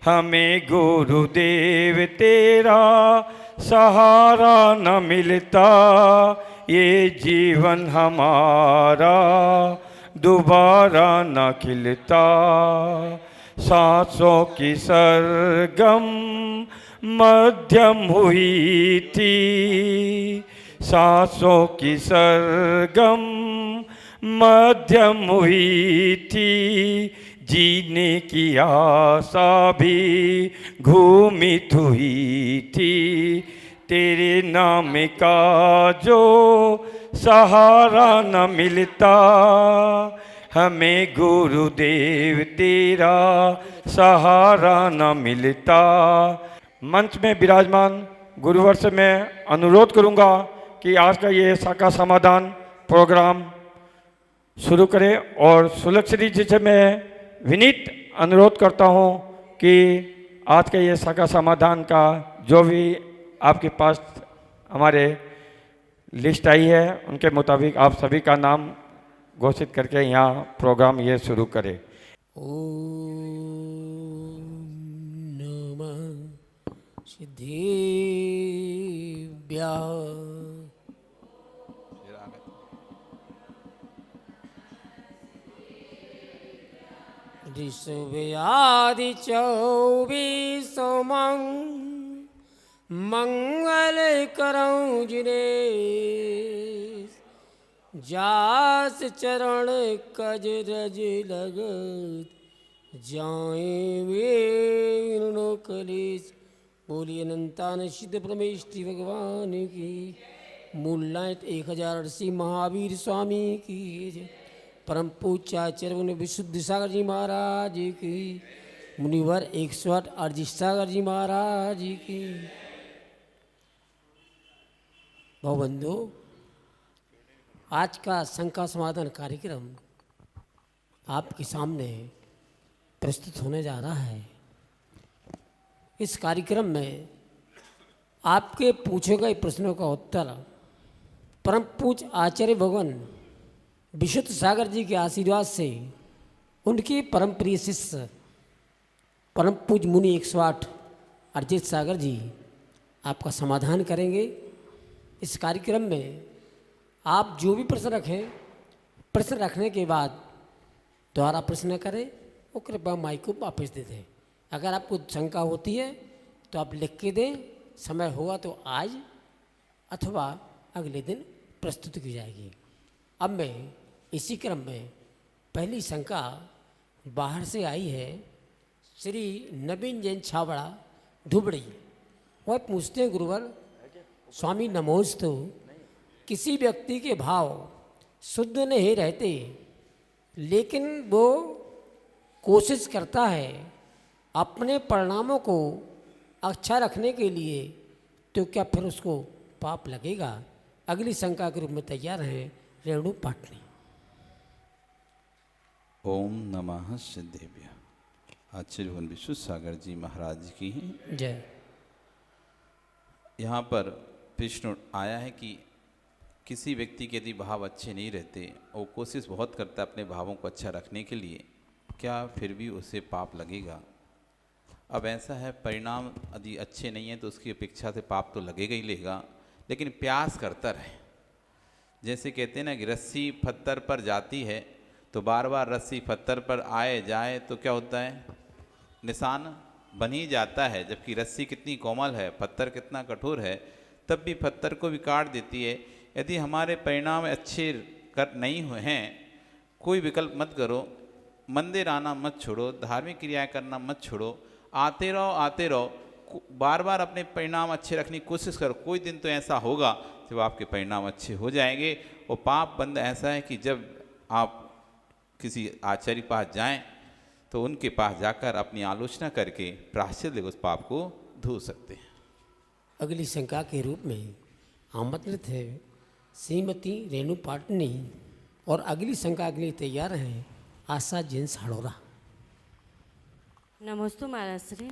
हमें गुरुदेव तेरा सहारा न मिलता, ये जीवन हमारा दोबारा न खिलता। सांसों की सरगम मध्यम हुई थी, सांसों की सरगम मध्यम हुई थी, जीने की आशा भी घूमित हुई थी। तेरे नाम का जो सहारा न मिलता, हमें गुरुदेव तेरा सहारा न मिलता। मंच में विराजमान गुरुवर से मैं अनुरोध करूंगा कि आज का ये शाखा समाधान प्रोग्राम शुरू करें और सुलक्षणी जी से मैं विनीत अनुरोध करता हूं कि आज के ये शाखा समाधान का जो भी आपके पास हमारे लिस्ट आई है उनके मुताबिक आप सभी का नाम घोषित करके यहाँ प्रोग्राम ये शुरू करें। ओम नमः सिद्धेभ्यः। ऋषभयादि 24 मंगल करऊं जिनेश, जास चरण कज रज लगत जाए वीणु कलेश। बोलिए अनंतान सिद्ध परमेष्टि भगवान की। मूल नायक 1080 महावीर स्वामी की जय। परम पूज्याचार्य विशुद्ध सागर जी महाराज की। मुनिवर 108 अरजी सागर जी महाराज की। बहुबंधु, आज का शंका समाधान कार्यक्रम आपके सामने प्रस्तुत होने जा रहा है। इस कार्यक्रम में आपके पूछे गए प्रश्नों का उत्तर परम पूज्य आचार्य भगवान विशुद्ध सागर जी के आशीर्वाद से उनके परम प्रिय शिष्य परम पूज्य मुनि 108 अरजीत सागर जी आपका समाधान करेंगे। इस कार्यक्रम में आप जो भी प्रश्न रखें, प्रश्न रखने के बाद दोबारा प्रश्न करें और कृपया माइक को वापस दे दें। अगर आपको शंका होती है तो आप लिख के दें, समय होगा तो आज अथवा अगले दिन प्रस्तुत की जाएगी। अब मैं इसी क्रम में पहली शंका बाहर से आई है। श्री नवीन जैन छावड़ा धुबड़ी, वह पूछते हैं गुरुवर स्वामी नमोस्तु, किसी व्यक्ति के भाव शुद्ध नहीं रहते लेकिन वो कोशिश करता है अपने परिणामों को अच्छा रखने के लिए, तो क्या फिर उसको पाप लगेगा? अगली शंका के रूप में तैयार हैं रेणु पाटनी। ओम नमः सिद्धेभ्यः। आचार्य भगवान विशुद्ध सागर जी महाराज की जय। यहाँ पर प्रश्न आया है कि किसी व्यक्ति के यदि भाव अच्छे नहीं रहते और कोशिश बहुत करता है अपने भावों को अच्छा रखने के लिए, क्या फिर भी उसे पाप लगेगा? अब ऐसा है, परिणाम यदि अच्छे नहीं है तो उसकी अपेक्षा से पाप तो लगेगा ही लगेगा, लेकिन प्रयास करता रहे। जैसे कहते हैं ना कि रस्सी पत्थर पर जाती है तो बार बार रस्सी पत्थर पर आए जाए तो क्या होता है, निशान बन ही जाता है। जबकि रस्सी कितनी कोमल है, पत्थर कितना कठोर है, तब भी पत्थर को भी काट देती है। यदि हमारे परिणाम अच्छे कर नहीं हुए हैं, कोई विकल्प मत करो, मंदिर आना मत छोड़ो, धार्मिक क्रियाएं करना मत छोड़ो, आते रहो, बार बार अपने परिणाम अच्छे रखने की कोशिश करो। कोई दिन तो ऐसा होगा जब आपके परिणाम अच्छे हो जाएंगे। और पाप बंद ऐसा है कि जब आप किसी आचार्य के पास जाएं तो उनके पास जाकर अपनी आलोचना करके प्रायश्चित लेकर उस पाप को धो सकते हैं। अगली शंका के रूप में आमंत्रित है श्रीमती रेणु पाटनी और अगली शंका के लिए तैयार हैं आशा जैन साड़ोरा। नमस्ते महाराज श्री।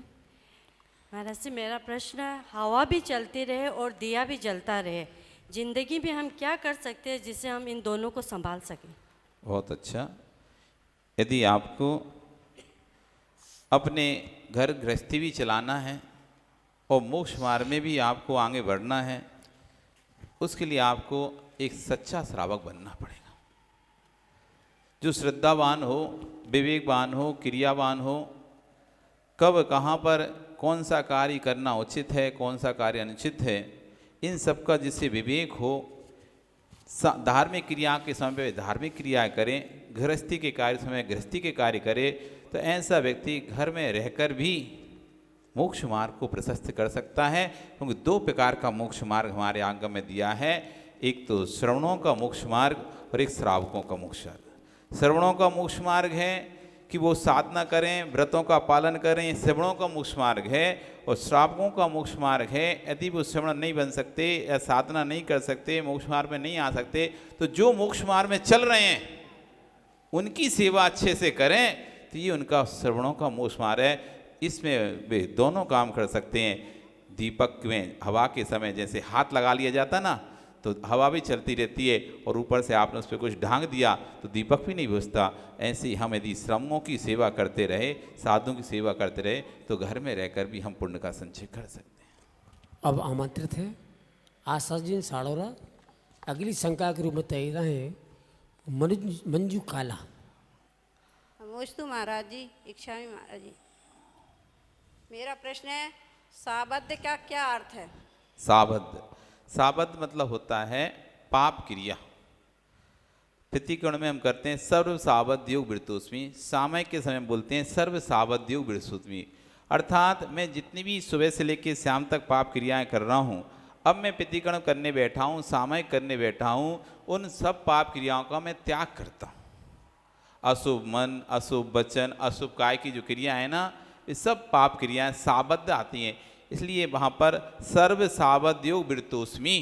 महाराज श्री, मेरा प्रश्न है, हवा भी चलती रहे और दिया भी जलता रहे, जिंदगी में हम क्या कर सकते हैं जिससे हम इन दोनों को संभाल सकें? बहुत अच्छा। यदि आपको अपने घर गृहस्थी भी चलाना है और मोक्ष मार्ग में भी आपको आगे बढ़ना है, उसके लिए आपको एक सच्चा श्रावक बनना पड़ेगा, जो श्रद्धावान हो, विवेकवान हो, क्रियावान हो, कब कहाँ पर कौन सा कार्य करना उचित है, कौन सा कार्य अनुचित है, इन सब का जिससे विवेक हो, धार्मिक क्रिया के समय पे धार्मिक क्रियाएं करें, गृहस्थी के कार्य समय गृहस्थी के कार्य करे, तो ऐसा व्यक्ति घर में रहकर भी मोक्ष मार्ग को प्रशस्त कर सकता है। क्योंकि दो प्रकार का मोक्ष मार्ग हमारे आगम में दिया है, एक तो श्रवणों का मोक्ष मार्ग और एक श्रावकों का मोक्ष मार्ग। श्रवणों का मोक्ष मार्ग है कि वो साधना करें, व्रतों का पालन करें, श्रवणों का मोक्ष मार्ग है। और श्रावकों का मोक्ष मार्ग है, यदि वो श्रवण नहीं बन सकते या साधना नहीं कर सकते, मोक्ष मार्ग में नहीं आ सकते, तो जो मोक्ष मार्ग में चल रहे हैं उनकी सेवा अच्छे से करें, तो ये उनका श्रवणों का मोक्ष मार्ग है। इसमें वे दोनों काम कर सकते हैं। दीपक में हवा के समय जैसे हाथ लगा लिया जाता ना, तो हवा भी चलती रहती है और ऊपर से आपने उस पर कुछ ढांक दिया तो दीपक भी नहीं बुझता। ऐसे ही हम यदि श्रमों की सेवा करते रहे, साधुओं की सेवा करते रहे, तो घर में रहकर भी हम पुण्य का संचय कर सकते हैं। अब आमंत्रित है आशाजीन साड़ोरा अगली शंका के रूप में तैयार हैं मंजू काला। नमस्तु महाराज जी, इच्छामी महाराज जी। मेरा प्रश्न है, साबद्ध का क्या अर्थ है? साबद्ध मतलब होता है पाप क्रिया। प्रतिकरण में हम करते हैं सर्व साबद्ध योग वृतोस्मी, सामयिक के समय बोलते हैं सर्व साबद्ध योग वृतोस्मी। अर्थात मैं जितनी भी सुबह से लेकर शाम तक पाप क्रियाएं कर रहा हूँ, अब मैं प्रतिकरण करने बैठा हूँ, सामयिक करने बैठा हूँ, उन सब पाप क्रियाओं का मैं त्याग करता हूँ। अशुभ मन, अशुभ वचन, अशुभ काय की जो क्रिया है ना, ये सब पाप क्रियाएं साबद्ध आती हैं। इसलिए वहाँ पर सर्व साबद्ध योग वृतोस्मी,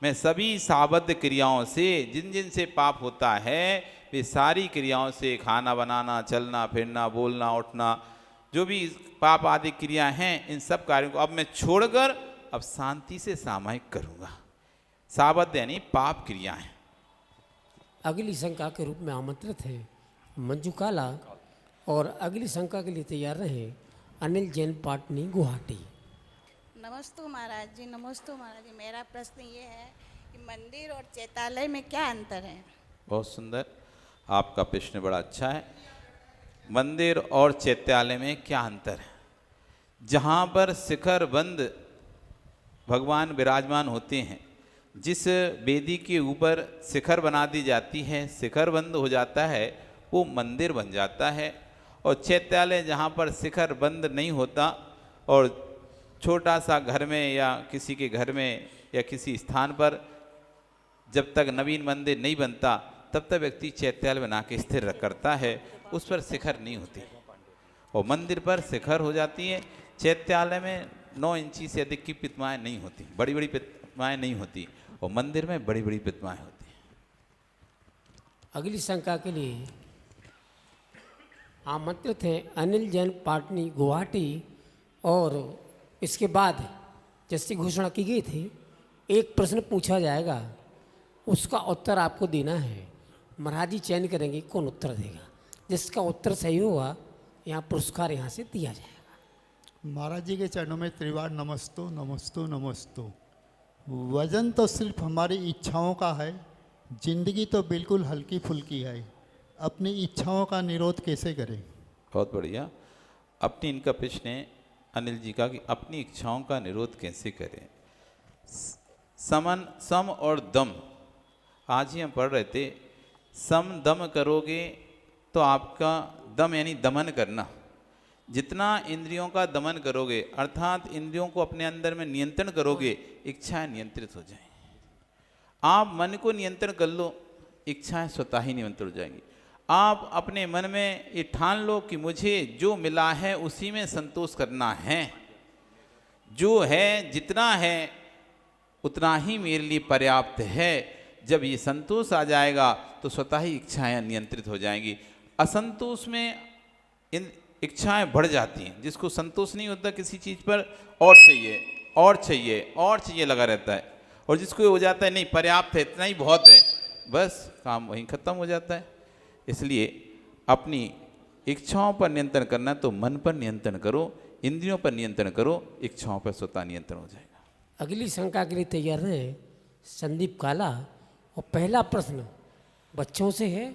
मैं सभी साबद्ध क्रियाओं से, जिन जिन से पाप होता है, वे सारी क्रियाओं से, खाना बनाना, चलना फिरना, बोलना उठना, जो भी पाप आदि क्रिया हैं, इन सब कार्यों को अब मैं छोड़कर अब शांति से सामयिक करूँगा। साबद्ध यानी पाप क्रियाएं। अगली शंका के रूप में आमंत्रित है मंजू काला और अगली शंका के लिए तैयार रहे अनिल जैन पाटनी गुवाहाटी। नमस्ते महाराज जी, नमस्ते महाराज जी। मेरा प्रश्न ये है कि मंदिर और चैत्यालय में क्या अंतर है? बहुत सुंदर, आपका प्रश्न बड़ा अच्छा है। मंदिर और चैत्यालय में क्या अंतर है? जहाँ पर शिखर बंद भगवान विराजमान होते हैं, जिस वेदी के ऊपर शिखर बना दी जाती है, शिखर बंद हो जाता है, वो मंदिर बन जाता है। और चैत्यालय जहाँ पर शिखर बंद नहीं होता और छोटा सा घर में या किसी के घर में या किसी स्थान पर जब तक नवीन मंदिर नहीं बनता, तब तक व्यक्ति चैत्यालय बना के स्थिर करता है, उस पर शिखर नहीं होती। और मंदिर पर शिखर हो जाती है। चैत्यालय में 9 इंची से अधिक की प्रतिमाएं नहीं होती, बड़ी बड़ी प्रतिमाएं नहीं होती, और मंदिर में बड़ी बड़ी प्रतिमाएं होती हैं। अगली शंका के लिए आमंत्रित हैं अनिल जैन पाटनी गुवाहाटी। और इसके बाद जैसी घोषणा की गई थी, एक प्रश्न पूछा जाएगा, उसका उत्तर आपको देना है। महाराज जी चयन करेंगे कौन उत्तर देगा। जिसका उत्तर सही होगा, यहाँ पुरस्कार यहाँ से दिया जाएगा। महाराज जी के चरणों में त्रिवार नमस्तो नमस्तो नमस्तो। वजन तो सिर्फ हमारी इच्छाओं का है, जिंदगी तो बिल्कुल हल्की फुल्की है। अपनी इच्छाओं का निरोध कैसे करें? बहुत बढ़िया। अपनी इनका प्रश्न है अनिल जी का कि अपनी इच्छाओं का निरोध कैसे करें। सम और दम, आज ही हम पढ़ रहे थे, सम दम करोगे तो आपका दम यानी दमन करना, जितना इंद्रियों का दमन करोगे, अर्थात इंद्रियों को अपने अंदर में नियंत्रण करोगे, इच्छाएं नियंत्रित हो जाएंगी। आप मन को नियंत्रण कर लो, इच्छाएं स्वतः ही नियंत्रित हो जाएंगी। आप अपने मन में ये ठान लो कि मुझे जो मिला है उसी में संतोष करना है, जो है जितना है उतना ही मेरे लिए पर्याप्त है। जब ये संतोष आ जाएगा तो स्वतः ही इच्छाएं नियंत्रित हो जाएंगी। असंतोष में इन इच्छाएं बढ़ जाती हैं। जिसको संतोष नहीं होता किसी चीज़ पर, और चाहिए और चाहिए और चाहिए लगा रहता है, और जिसको हो जाता है नहीं पर्याप्त है, इतना ही बहुत है, बस काम वहीं ख़त्म हो जाता है। इसलिए अपनी इच्छाओं पर नियंत्रण करना तो मन पर नियंत्रण करो, इंद्रियों पर नियंत्रण करो, इच्छाओं पर स्वतः नियंत्रण हो जाएगा। अगली शंका के लिए तैयार रहें संदीप काला। और पहला प्रश्न बच्चों से है,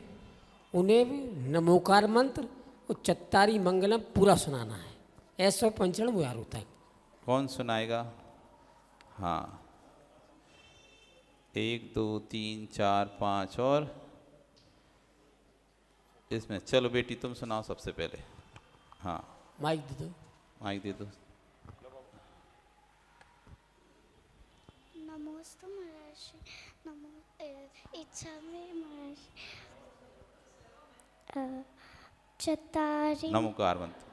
उन्हें भी नमोकार मंत्र और चत्तारी मंगलम पूरा सुनाना है। ऐसो पंचण मुयारू तक। कौन सुनाएगा? हाँ, 1 2 3 4 5 और इसमें चलो बेटी तुम सुनाओ सबसे पहले। हाँ माइक दे दो। माइक दे दो। नमोस्तु महर्षि नमो इच्छा में महर्षि चत्तारि नमोकार मंत्र।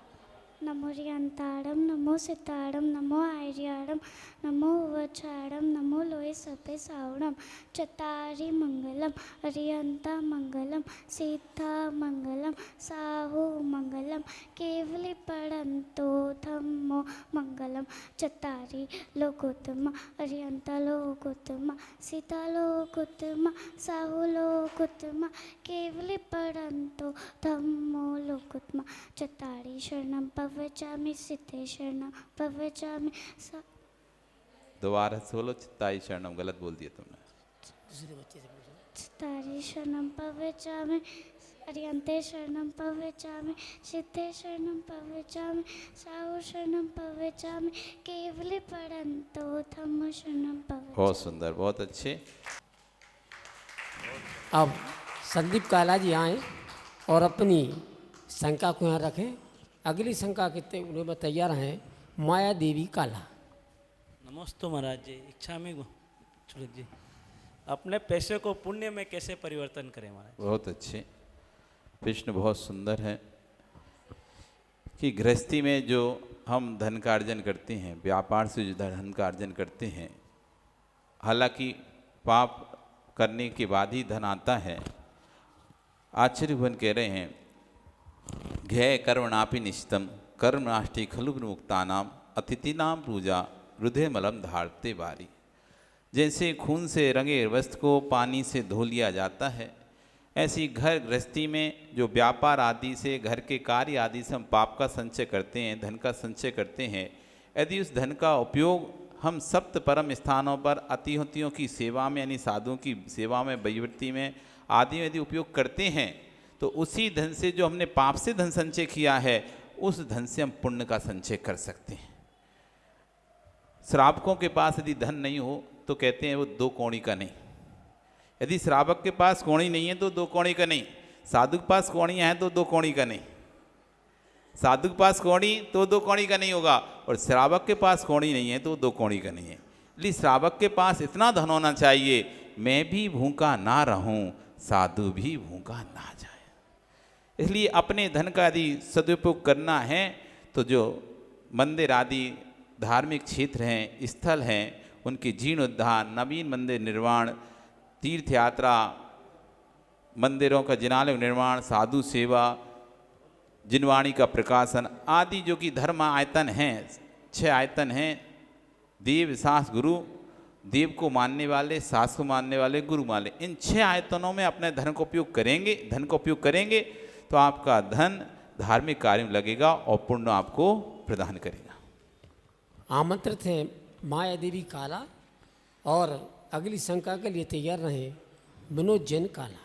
नमो रियंताड़म नमो सिताड़म नमो आर्याड़म नमो वचाड़म नमो लोए सपे सावड़म चत्तारि मंगलम रियंता मंगलम सीता मंगलम साहु मंगलम केवली पड़ंतो धम्मो मंगलम चत्तारि लोकोत्तम रियंता लोकोत्तम सीता लोकोत्तम साहु लोकोत्तम केवली पड़ंतो धम्मो लोकोत्तम चत्तारि शरणम पवचामि सिद्धे शरणम पवचामि दोबारा से बोलो। चित्ताई शरणम गलत बोल दिया तुमने। चत्तारि शरणम पवचामि अर्यन्ते शरणम पवचामि सिद्धे शरणम पवचामि साहु शरणम पवचामि केवली पड़ंतो धम्मो शरणम पवचामि। बहुत सुंदर, बहुत अच्छे। अब संदीप काला जी आए और अपनी शंका को यहाँ रखें। अगली शंका के उन्हें तैयार हैं माया देवी काला। नमस्ते महाराज जी। इच्छा में सूरज जी, अपने पैसे को पुण्य में कैसे परिवर्तन करें महाराज? बहुत अच्छे प्रश्न, बहुत सुंदर है कि गृहस्थी में जो हम धन का अर्जन करते हैं, व्यापार से जो धन का अर्जन करते हैं, हालांकि पाप करने के बाद ही धन आता है। आचार्यभगवान कह रहे हैं, घय कर्मणापि निश्चितम कर्म नाष्टि खलु मुक्तानाम अतिथिनाम पूजा हृदय मलम धारते बारी। जैसे खून से रंगे वस्त्र को पानी से धो लिया जाता है, ऐसी घर गृहस्थी में जो व्यापार आदि से, घर के कार्य आदि से हम पाप का संचय करते हैं, धन का संचय करते हैं। यदि उस धन का उपयोग हम सप्त परम स्थानों पर अतिथियों की सेवा में, यानी साधुओं की सेवा में, वैवृत्ति में आदि में यदि उपयोग करते हैं, तो उसी धन से जो हमने पाप से धन संचय किया है, उस धन से हम पुण्य का संचय कर सकते हैं। श्रावकों के पास यदि धन नहीं हो तो कहते हैं वो 2 कौड़ी का नहीं। यदि श्रावक के पास कौड़ी नहीं है तो 2 कौड़ी का नहीं। साधु के पास कौड़ियाँ हैं तो 2 कौड़ी का नहीं। साधु के पास कौड़ी तो 2 कौड़ी का नहीं होगा, और श्रावक के पास कौड़ी नहीं है तो 2 कौड़ी का नहीं है। इसलिए श्रावक के पास इतना धन होना चाहिए, मैं भी भूखा ना रहूं, साधु भी भूखा ना जाए। इसलिए अपने धन का यदि सदुपयोग करना है तो जो मंदिर आदि धार्मिक क्षेत्र हैं, स्थल हैं, उनके जीर्णोद्धार, नवीन मंदिर निर्माण, तीर्थ यात्रा, मंदिरों का जिनालय निर्माण, साधु सेवा, जिनवाणी का प्रकाशन आदि जो कि धर्म आयतन हैं, 6 आयतन हैं। देव शास्त्र गुरु, देव को मानने वाले, शास्त्र को मानने वाले, गुरु मानने, इन 6 आयतनों में अपने धन का उपयोग करेंगे तो आपका धन धार्मिक कार्य में लगेगा और पुण्य आपको प्रदान करेगा। आमंत्रित हैं माया देवी काला और अगली शंका के लिए तैयार रहे मनोज जैन काला।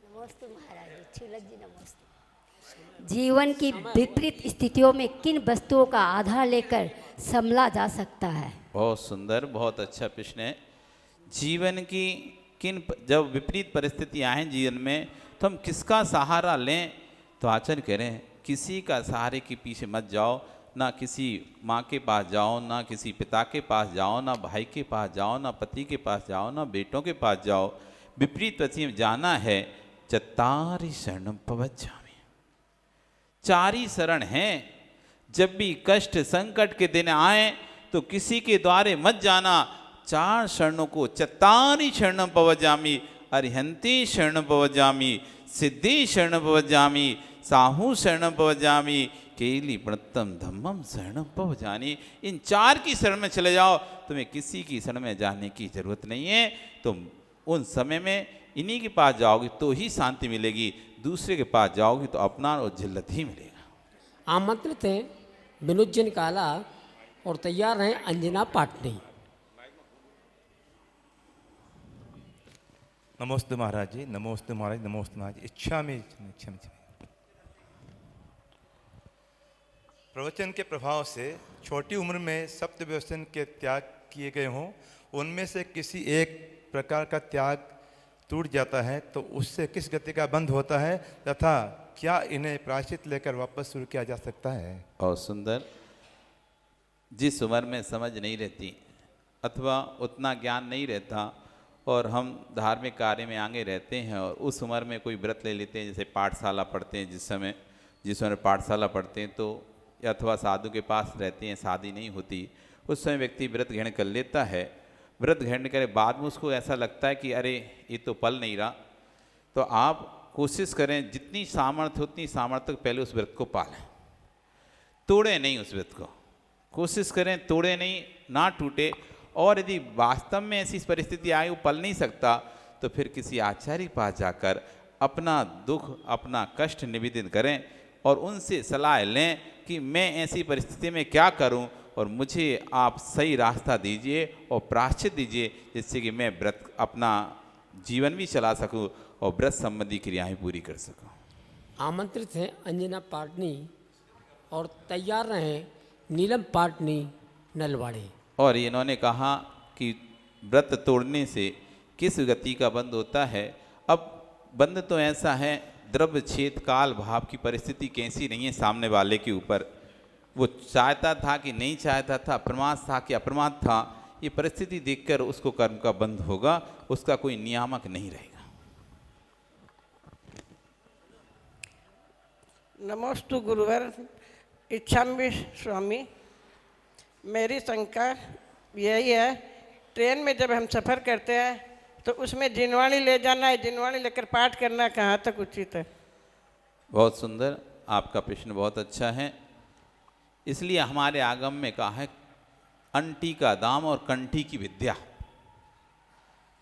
नमस्ते महाराज जी, नमस्ते। जीवन की विपरीत स्थितियों में किन वस्तुओं का आधार लेकर संभला जा सकता है? बहुत सुंदर, बहुत अच्छा प्रश्न है। जीवन की जब विपरीत परिस्थितियां हैं जीवन में, तो हम किसका सहारा लें? तो आचार्य कह रहे हैं, किसी का सहारे के पीछे मत जाओ। ना किसी माँ के पास जाओ, ना किसी पिता के पास जाओ, ना भाई के पास जाओ, ना पति के पास जाओ, ना बेटों के पास जाओ। विपरीत परिस्थिति में जाना है, चत्तारि शरणम पवज्जामि। 4 ही शरण हैं। जब भी कष्ट संकट के दिन आए तो किसी के द्वारे मत जाना। 4 शरणों को, चत्तारि शरणम पवज्जामि, अर्हन्ति शरणम पवज्जामि, सिद्धि शरणम पवज्जामि, साहु शरणम पवज्जामि, केली प्रणतम धम्मम शरणम पवज्जामि। इन 4 की शरण में चले जाओ, तुम्हें किसी की शरण में जाने की जरूरत नहीं है। तुम उन समय में इन्हीं के पास जाओगी तो ही शांति मिलेगी, दूसरे के पास जाओगी तो अपना और जिल्लत ही मिलेगा। आमंत्रित हैं विनोद जैन काला और तैयार हैं अंजना पाटनी। नमस्ते महाराज जी, नमस्ते महाराज, नमस्ते महाराज। इच्छा में प्रवचन के प्रभाव से छोटी उम्र में सप्त व्यसन के त्याग किए गए हों, उनमें से किसी एक प्रकार का त्याग टूट जाता है तो उससे किस गति का बंध होता है, तथा क्या इन्हें प्रायश्चित लेकर वापस शुरू किया जा सकता है? और सुंदर, जिस उम्र में समझ नहीं रहती अथवा उतना ज्ञान नहीं रहता और हम धार्मिक कार्य में आगे रहते हैं और उस उम्र में कोई व्रत ले लेते हैं, जैसे पाठशाला पढ़ते हैं, जिस समय पाठशाला पढ़ते हैं तो अथवा साधु के पास रहते हैं, शादी नहीं होती, उस समय व्यक्ति व्रत ग्रहण कर लेता है। व्रत ग्रहण करे बाद में उसको ऐसा लगता है कि अरे ये तो पल नहीं रहा, तो आप कोशिश करें जितनी सामर्थ्य उतनी सामर्थ्य तक पहले उस व्रत को पालें, तोड़े नहीं उस व्रत को, कोशिश करें तोड़े नहीं, ना टूटे। और यदि वास्तव में ऐसी परिस्थिति आई वो पल नहीं सकता तो फिर किसी आचार्य के पास जाकर अपना दुख अपना कष्ट निवेदन करें और उनसे सलाह लें कि मैं ऐसी परिस्थिति में क्या करूं और मुझे आप सही रास्ता दीजिए और प्रायश्चित दीजिए, जिससे कि मैं व्रत अपना जीवन भी चला सकूं और व्रत संबंधी क्रियाएं पूरी कर सकूं। आमंत्रित हैं अंजना पाटनी और तैयार रहें नीलम पाटनी नलवाड़ी। और इन्होंने कहा कि व्रत तोड़ने से किस गति का बंध होता है। अब बंध तो ऐसा है, द्रव्य छेद काल भाव की परिस्थिति कैसी नहीं है सामने वाले के ऊपर, वो चाहता था कि नहीं चाहता था, प्रमाद था कि अप्रमाद था, ये परिस्थिति देखकर उसको कर्म का बंध होगा, उसका कोई नियामक नहीं रहेगा। नमोस्तु गुरुवर, इच्छामि स्वामी। मेरी शंका यही है, ट्रेन में जब हम सफ़र करते हैं तो उसमें जिनवाणी ले जाना है, जिनवाणी लेकर पाठ करना कहाँ तक उचित है? बहुत सुंदर, आपका प्रश्न बहुत अच्छा है। इसलिए हमारे आगम में कहा है अंटी का दाम और कंठी की विद्या।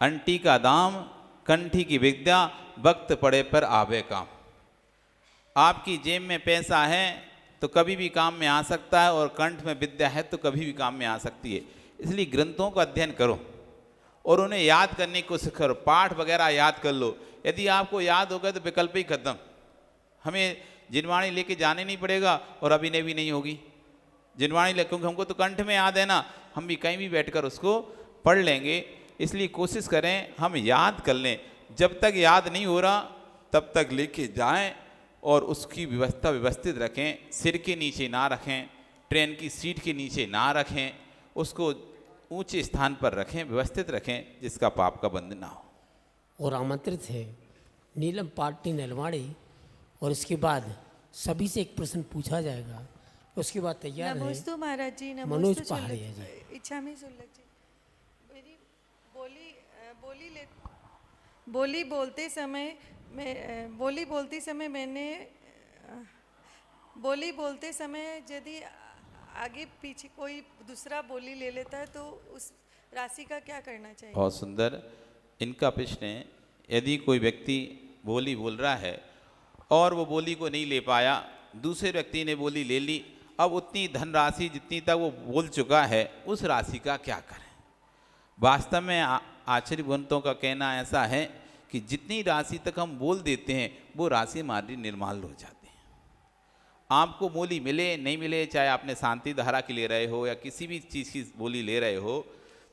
अंटी का दाम कंठी की विद्या, वक्त पड़े पर आवे काम। आपकी जेब में पैसा है तो कभी भी काम में आ सकता है और कंठ में विद्या है तो कभी भी काम में आ सकती है। इसलिए ग्रंथों का अध्ययन करो और उन्हें याद करने की कोशिश करो, पाठ वगैरह याद कर लो। यदि आपको याद होगा तो विकल्प ही खत्म, हमें जिनवाणी लेके जाने नहीं पड़ेगा और अभिनय भी नहीं होगी। जिनवाणी ले, क्योंकि हमको तो कंठ में याद है ना, हम भी कहीं भी बैठकर उसको पढ़ लेंगे। इसलिए कोशिश करें हम याद कर लें, जब तक याद नहीं हो रहा तब तक लेके जाएं और उसकी व्यवस्था व्यवस्थित रखें, सिर के नीचे ना रखें, ट्रेन की सीट के नीचे ना रखें, उसको ऊंचे स्थान पर रखें, व्यवस्थित रखें, जिसका पाप का बंध ना हो। और आमंत्रित है नीलम पाटनी नलवाड़ी और इसके बाद सभी से एक प्रश्न पूछा जाएगा, उसके बाद तैयार है नमोस्तु महाराज जी, मनोज पहाड़िया जी। इच्छा में सुलग जी, मेरी बोली बोलते समय यदि आगे पीछे कोई दूसरा बोली ले लेता है तो उस राशि का क्या करना चाहिए? बहुत सुंदर, इनका प्रश्न है, यदि कोई व्यक्ति बोली बोल रहा है और वो बोली को नहीं ले पाया, दूसरे व्यक्ति ने बोली ले ली, अब उतनी धनराशि जितनी तक वो बोल चुका है उस राशि का क्या करें? वास्तव में आचार्य भगवंतों का कहना ऐसा है कि जितनी राशि तक हम बोल देते हैं वो राशि हमारी निर्माल हो जाती है। आपको बोली मिले नहीं मिले, चाहे आपने शांति धारा की ले रहे हो या किसी भी चीज़ की बोली ले रहे हो,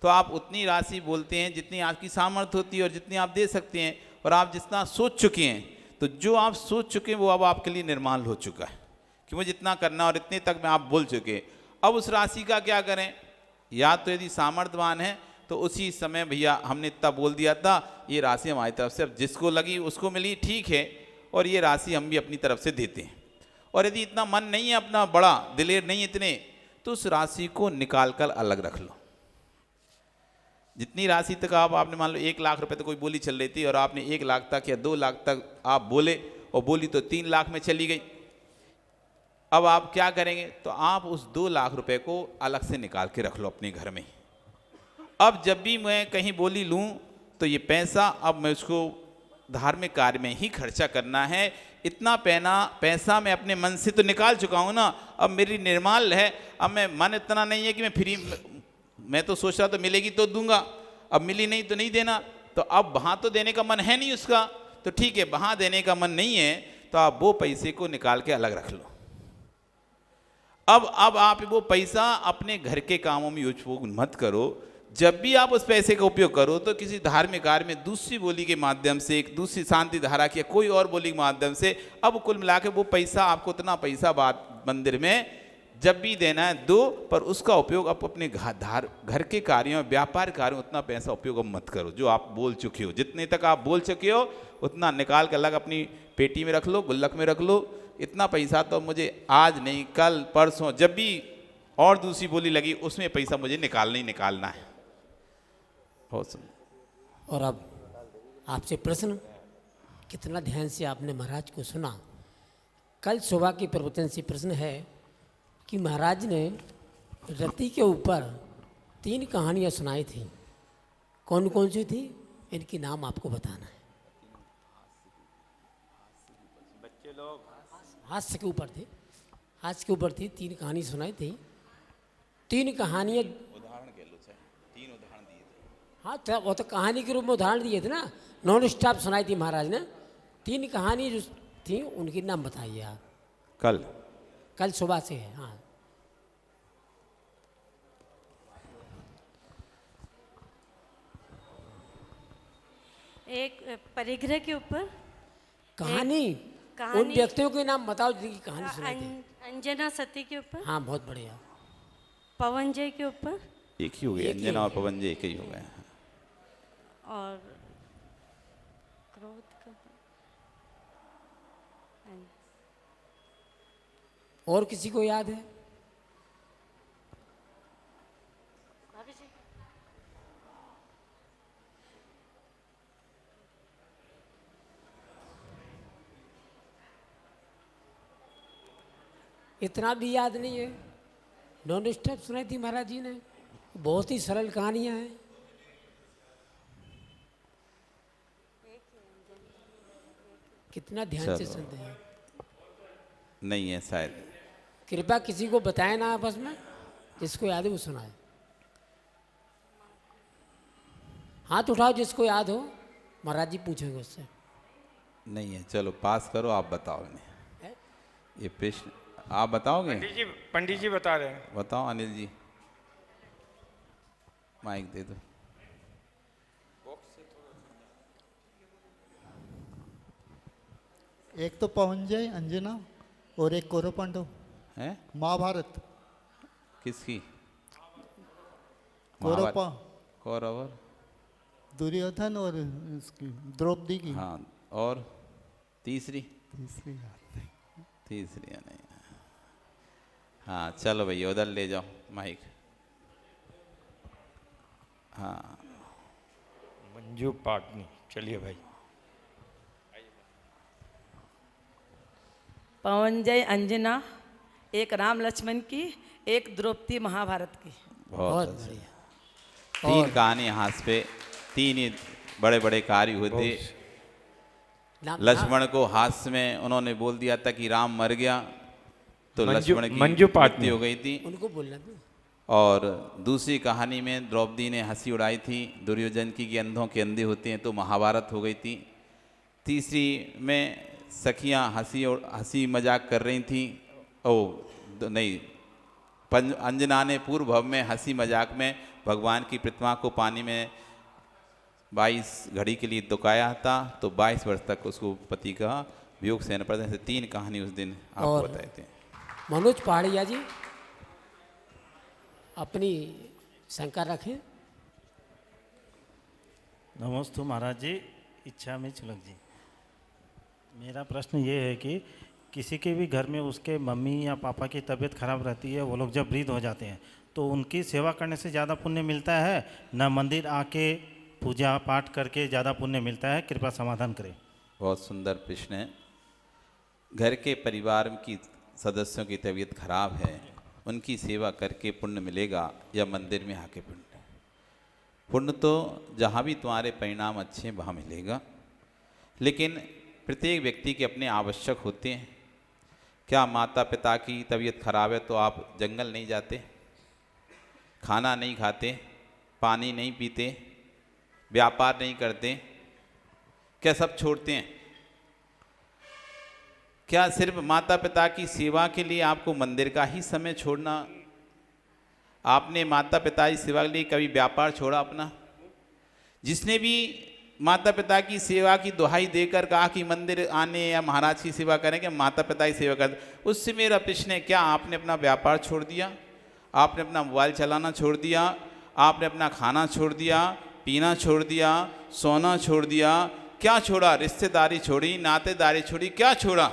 तो आप उतनी राशि बोलते हैं जितनी आपकी सामर्थ्य होती है और जितनी आप दे सकते हैं, और आप जितना सोच चुके हैं, तो जो आप सोच चुके हैं वो अब आपके लिए निर्माल हो चुका है कि मुझे जितना करना और इतने तक में आप बोल चुके। अब उस राशि का क्या करें? या तो यदि सामर्थ्यवान है तो उसी समय भैया हमने इतना बोल दिया था, ये राशि हमारी तरफ से अब जिसको लगी उसको मिली, ठीक है, और ये राशि हम भी अपनी तरफ से देते हैं। और यदि इतना मन नहीं है, अपना बड़ा दिलेर नहीं इतने, तो उस राशि को निकाल कर अलग रख लो। जितनी राशि तक आपने मान लो 1 लाख रुपए तो कोई बोली चल रही थी और आपने 1 लाख तक या 2 लाख तक आप बोले और बोली तो 3 लाख में चली गई। अब आप क्या करेंगे? तो आप उस 2 लाख रुपए को अलग से निकाल के रख लो अपने घर में। अब जब भी मैं कहीं बोली लूँ तो ये पैसा अब मैं उसको धार्मिक कार्य में ही खर्चा करना है। इतना पैसा मैं अपने मन से तो निकाल चुका हूँ ना, अब मेरी निर्माल है, अब मैं मन इतना नहीं है कि मैं फ्री, मैं तो सोच रहा तो मिलेगी तो दूंगा, अब मिली नहीं तो नहीं देना, तो अब वहाँ तो देने का मन है नहीं उसका, तो ठीक है वहाँ देने का मन नहीं है तो आप वो पैसे को निकाल के अलग रख लो। अब आप वो पैसा अपने घर के कामों में उपयोग मत करो। जब भी आप उस पैसे का उपयोग करो तो किसी धार्मिक कार्य में दूसरी बोली के माध्यम से, एक दूसरी शांति धारा की कोई और बोली के माध्यम से, अब कुल मिला के वो पैसा आपको उतना पैसा बात मंदिर में जब भी देना है दो, पर उसका उपयोग आप अपने घर के कार्यों में, व्यापार कार्यों में उतना पैसा उपयोग अब मत करो। जो आप बोल चुके हो, जितने तक आप बोल चुके हो उतना निकाल के अलग अपनी पेटी में रख लो, गुल्लक में रख लो। इतना पैसा तो मुझे आज नहीं, कल परसों जब भी और दूसरी बोली लगी उसमें पैसा मुझे निकालना ही निकालना है। बहुत सुंदर। और अब आपसे प्रश्न, कितना ध्यान से आपने महाराज को सुना। कल सुबह की प्रवचन से प्रश्न है कि महाराज ने रति के ऊपर 3 कहानियाँ सुनाई थी, कौन कौन सी थी, इनकी नाम आपको बताना है। बच्चे लोग हास्य के ऊपर थे, हास्य के ऊपर थी, 3 कहानी सुनाई थी। 3 कहानियाँ उदाहरण कह लो, 3 उदाहरण दिए थे। हाँ तो वो तो कहानी के रूप में उदाहरण दिए थे ना, नॉन स्टॉप सुनाई थी महाराज ने। 3 कहानी जो थी उनकी नाम बताइए आप। कल सुबह से है। हाँ, एक परिग्रह के ऊपर कहानी उन व्यक्तियों के नाम बताओ जिनकी कहानी सुनाई थी। अंजना सती के ऊपर। हाँ बहुत बढ़िया। पवन जय के ऊपर एक ही हो गया, अंजना और पवन जय एक ही हो गए। और क्रोध का और किसी को याद है? इतना भी याद नहीं है। नॉन स्टॉप सुनाई थी महाराज जी ने, बहुत ही सरल कहानियां हैं। कितना ध्यान से सुनते हैं। नहीं है शायद। कृपया किसी को बताए ना आपस में, जिसको याद है वो सुनाए। हाथ उठाओ जिसको याद हो, महाराज जी पूछेंगे उससे। नहीं है, चलो पास करो, आप बताओ इन्हें। ये प्रश्न आप बताओगे? पंडित जी बता रहे हैं। बताओ अनिल जी, माइक दे दो। एक तो पवन जय, अंजना, और एक कौरव पांडव है। महाभारत किसकी? कौरव और दुर्योधन और उसकी द्रौपदी की। हाँ, और तीसरी तीसरी नहीं। हाँ चलो भैया उधर ले जाओ माइक। हाँ मंजू पाटनी, चलिए भाई। पवन जय, अंजना, एक राम लक्ष्मण की, एक द्रौपदी महाभारत की। बहुत बढ़िया। 3 कहानी हाथ पे, 3 ही बड़े बड़े कार्य हुए थे। लक्ष्मण को हास्य में उन्होंने बोल दिया था कि राम मर गया, तो लक्ष्मण की मृत्यु हो गई थी। उनको बोलना था। और दूसरी कहानी में द्रौपदी ने हंसी उड़ाई थी दुर्योधन की कि अंधों के अंधे होते हैं, तो महाभारत हो गई थी। तीसरी में सखियां हंसी मजाक कर रही थी। अंजना ने पूर्व भव में हंसी मजाक में भगवान की प्रतिमा को पानी में 22 घड़ी के लिए दुकाया था, तो 22 वर्ष तक उसको पति का वियोग सहना पड़ता है। 3 कहानी उस दिन आपको बताए थे। मनोज पहाड़िया जी अपनी शंका रखें। नमस्ते महाराज जी, इच्छा में चुलक जी। मेरा प्रश्न ये है कि किसी के भी घर में उसके मम्मी या पापा की तबीयत खराब रहती है, वो लोग जब वृद्ध हो जाते हैं तो उनकी सेवा करने से ज़्यादा पुण्य मिलता है न मंदिर आके पूजा पाठ करके ज़्यादा पुण्य मिलता है? कृपया समाधान करें। बहुत सुंदर प्रश्न है। घर के परिवार की सदस्यों की तबीयत खराब है, उनकी सेवा करके पुण्य मिलेगा या मंदिर में आके पुण्य? पुण्य तो जहाँ भी तुम्हारे परिणाम अच्छे हैं वहाँ मिलेगा, लेकिन प्रत्येक व्यक्ति के अपने आवश्यक होते हैं। क्या माता पिता की तबीयत खराब है तो आप जंगल नहीं जाते, खाना नहीं खाते, पानी नहीं पीते, व्यापार नहीं करते? क्या सब छोड़ते हैं? क्या सिर्फ माता पिता की सेवा के लिए आपको मंदिर का ही समय छोड़ना? आपने माता पिता की सेवा के लिए कभी व्यापार छोड़ा अपना? जिसने भी माता पिता की सेवा की दुहाई देकर कहा कि मंदिर आने या महाराज की सेवा करें, क्या माता पिता की सेवा करें, उससे मेरा प्रश्न है, क्या आपने अपना व्यापार छोड़ दिया? आपने अपना मोबाइल चलाना छोड़ दिया? आपने अपना खाना छोड़ दिया, पीना छोड़ दिया, सोना छोड़ दिया? क्या छोड़ा? रिश्तेदारी छोड़ी, नातेदारी छोड़ी, क्या छोड़ा?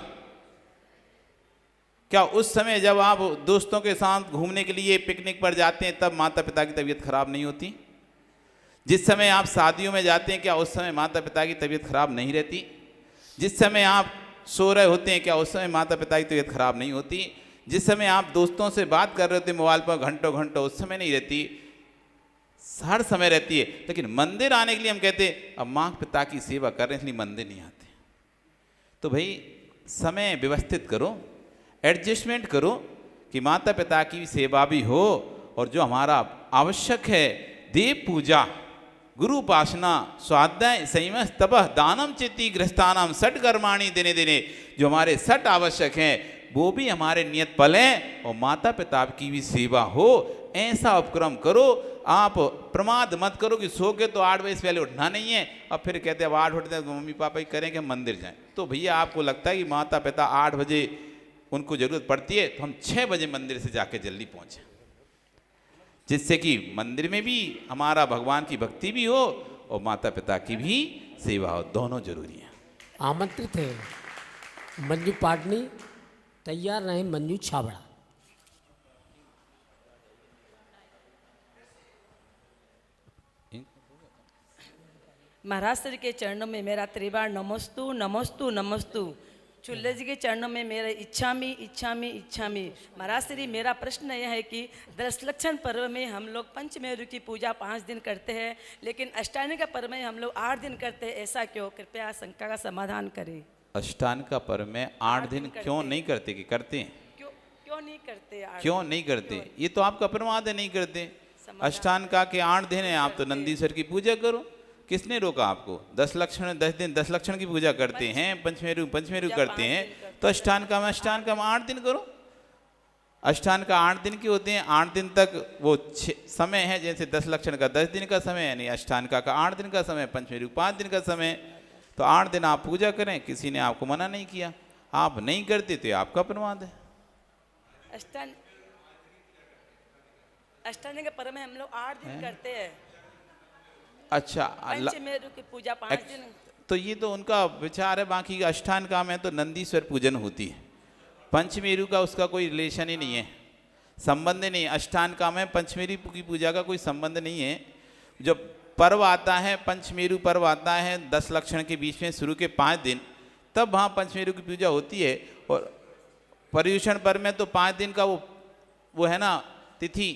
क्या उस समय जब आप दोस्तों के साथ घूमने के लिए पिकनिक पर जाते हैं तब माता पिता की तबीयत खराब नहीं होती? जिस समय आप शादियों में जाते हैं क्या उस समय माता पिता की तबीयत खराब नहीं रहती? जिस समय आप सो रहे होते हैं क्या उस समय माता पिता की तबीयत खराब नहीं होती? जिस समय आप दोस्तों से बात कर रहे होते हैं मोबाइल पर घंटों घंटों, उस समय नहीं रहती? हर समय रहती है। लेकिन मंदिर आने के लिए हम कहते हैं अब माँ पिता की सेवा कर रहे हैं इसलिए मंदिर नहीं आते। तो भाई समय व्यवस्थित करो, एडजस्टमेंट करो कि माता पिता की सेवा भी हो और जो हमारा आवश्यक है देव पूजा, गुरु उपासना, स्वाध्याय, संयम, तपः, दानम, चित्ती, गृहस्थानम, षट कर्माणि दिने दिने, जो हमारे षट आवश्यक हैं वो भी हमारे नियत फल हैं और माता पिता की भी सेवा हो, ऐसा उपक्रम करो। आप प्रमाद मत करो कि सो के तो 8 बजे से पहले उठना नहीं है और फिर कहते हैं अब 8 उठते हैं तो मम्मी पापा ही करें कि हम मंदिर जाएं। तो भैया आपको लगता है कि माता पिता 8 बजे उनको ज़रूरत पड़ती है तो हम 6 बजे मंदिर से जाके जल्दी पहुँचें, जिससे कि मंदिर में भी हमारा भगवान की भक्ति भी हो और माता पिता की भी सेवा हो, दोनों जरूरी हैं। आमंत्रित है मंजू पाटनी, तैयार रहे मंजू छाबड़ा। महाराज श्री के चरणों में मेरा त्रिवार नमस्तु नमस्तु नमस्तु। चुल्ले जी के चरणों में मेरा इच्छामी इच्छामी इच्छामी। महाराज श्री मेरा प्रश्न यह है कि दशलक्षण पर्व में हम लोग पंचमेरु की पूजा 5 दिन करते हैं, लेकिन अष्टांग का पर्व में हम लोग 8 दिन करते हैं, ऐसा क्यों? कृपया शंका का समाधान करें। अष्टांग का पर्व में 8 दिन क्यों नहीं करते? कि करते हैं? क्यों नहीं करते? क्यों नहीं करते? ये तो आपका प्रमाद है, नहीं करते। अष्टांग का के 8 दिन है, आप तो नंदीश्वर की पूजा करो। किसने रोका आपको? 10 लक्षण 10 दिन 10 लक्षण की पूजा करते हैं, पंचमेरु करते हैं, तो अष्टांग का में 8 दिन करो। अष्टांग का 8 दिन के होते हैं, 8 दिन तक वो समय है, जैसे 10 लक्षण का 10 दिन का समय है, नहीं अष्टांग का 8 दिन का समय, पंचमेरु 5 दिन का समय। तो 8 दिन आप पूजा करें, किसी ने आपको मना नहीं किया, आप नहीं करते तो आपका प्रमाद है। अष्टांग के पर्व में हम लोग 8 दिन करते हैं। अच्छा, पंचमेरु की पूजा 5 दिन। तो ये तो उनका विचार है, बाकी अष्टांग का में तो नंदीश्वर पूजन होती है, पंचमेरु का उसका कोई रिलेशन ही नहीं है, संबंध नहीं है। अष्टांग का में पंचमेरु की पूजा का कोई संबंध नहीं है। जब पर्व आता है, पंचमेरु पर्व आता है 10 लक्षण के बीच में शुरू के 5 दिन, तब वहाँ पंचमेरु की पूजा होती है। और पर्युषण पर्व में तो 5 दिन का वो है ना तिथि,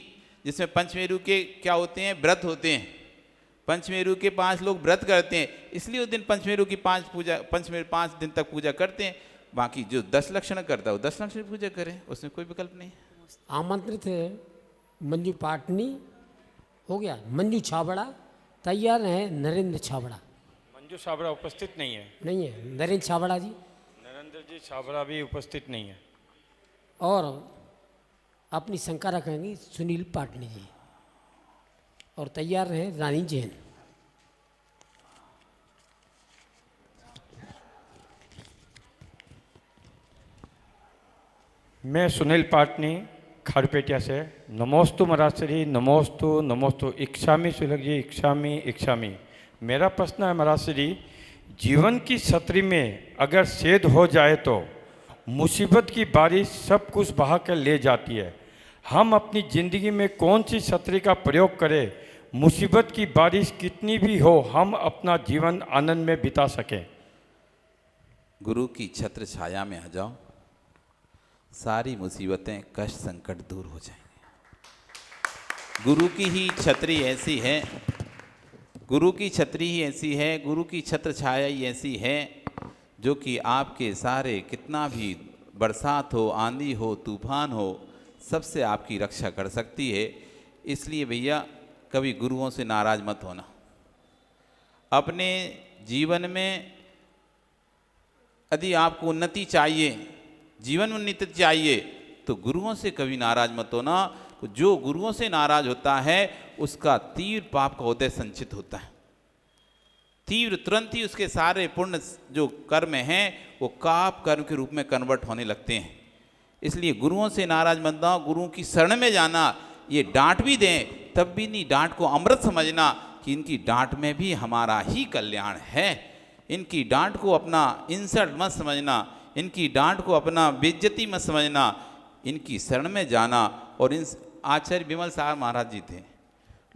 जिसमें पंचमेरु के क्या होते हैं? व्रत होते हैं। पंचमेरु के 5 लोग व्रत करते हैं, इसलिए उस दिन पंचमेरु की 5 दिन तक पूजा करते हैं। बाकी जो 10 लक्षण करता है वो 10 लक्षण पूजा करे, उसमें कोई विकल्प नहीं। आमंत्रित है मंजू पाटनी, हो गया। मंजू छाबड़ा, तैयार है नरेंद्र छाबड़ा। मंजू छाबड़ा उपस्थित नहीं है। नहीं है नरेंद्र छाबड़ा जी। नरेंद्र जी छाबड़ा भी उपस्थित नहीं है। और अपनी शंका रखेंगे सुनील पाटनी जी। और तैयार रहे रानी जैन। मैं सुनील पाटनी खारपेटिया से। नमोस्तु महाराज श्री, नमोस्तु नमोस्तु। इच्छामी सुलग जी, इच्छामी इच्छामी। मेरा प्रश्न है महाराज श्री, जीवन की छतरी में अगर छेद हो जाए तो मुसीबत की बारिश सब कुछ बहा कर ले जाती है। हम अपनी ज़िंदगी में कौन सी छतरी का प्रयोग करें, मुसीबत की बारिश कितनी भी हो हम अपना जीवन आनंद में बिता सकें? गुरु की छत्र छाया में आ जाओ, सारी मुसीबतें कष्ट संकट दूर हो जाएंगे। गुरु की ही छतरी ऐसी है, गुरु की छतरी ही ऐसी है, गुरु की छत्र छाया ही ऐसी है जो कि आपके सारे कितना भी बरसात हो, आंधी हो, तूफान हो, सबसे आपकी रक्षा कर सकती है। इसलिए भैया कभी गुरुओं से नाराज मत होना। अपने जीवन में यदि आपको उन्नति चाहिए, जीवन में उन्नति चाहिए, तो गुरुओं से कभी नाराज मत होना। जो गुरुओं से नाराज होता है उसका तीव्र पाप का उदय संचित होता है। तीव्र तुरंत ही उसके सारे पुण्य जो कर्म हैं वो पाप कर्म के रूप में कन्वर्ट होने लगते हैं। इसलिए गुरुओं से नाराज मत होना, गुरुओं की शरण में जाना। ये डांट भी दें तब भी नहीं, डांट को अमृत समझना कि इनकी डांट में भी हमारा ही कल्याण है। इनकी डांट को अपना इंसल्ट मत समझना, इनकी डांट को अपना बेइज्जती मत समझना, इनकी शरण में जाना। और इन आचार्य विमल साहब महाराज जी थे,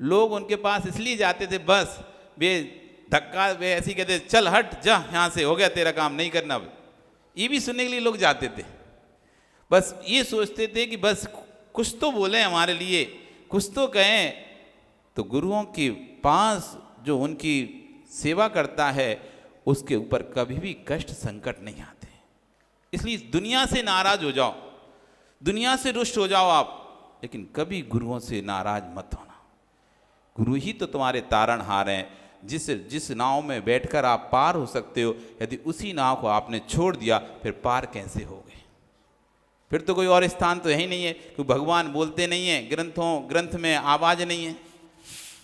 लोग उनके पास इसलिए जाते थे, बस वे धक्का वे ऐसे ही कहते चल हट जा यहाँ से, हो गया तेरा काम, नहीं करना। ये भी सुनने के लिए लोग जाते थे, बस ये सोचते थे कि बस कुछ तो बोले हमारे लिए, कुछ तो कहें। तो गुरुओं के पास जो उनकी सेवा करता है उसके ऊपर कभी भी कष्ट संकट नहीं आते। इसलिए दुनिया से नाराज हो जाओ, दुनिया से रुष्ट हो जाओ आप, लेकिन कभी गुरुओं से नाराज मत होना। गुरु ही तो तुम्हारे तारणहार हैं। जिस नाव में बैठकर आप पार हो सकते हो, यदि उसी नाव को आपने छोड़ दिया फिर पार कैसे होगे? फिर तो कोई और स्थान तो है ही नहीं है। क्योंकि भगवान बोलते नहीं हैं, ग्रंथ में आवाज़ नहीं है।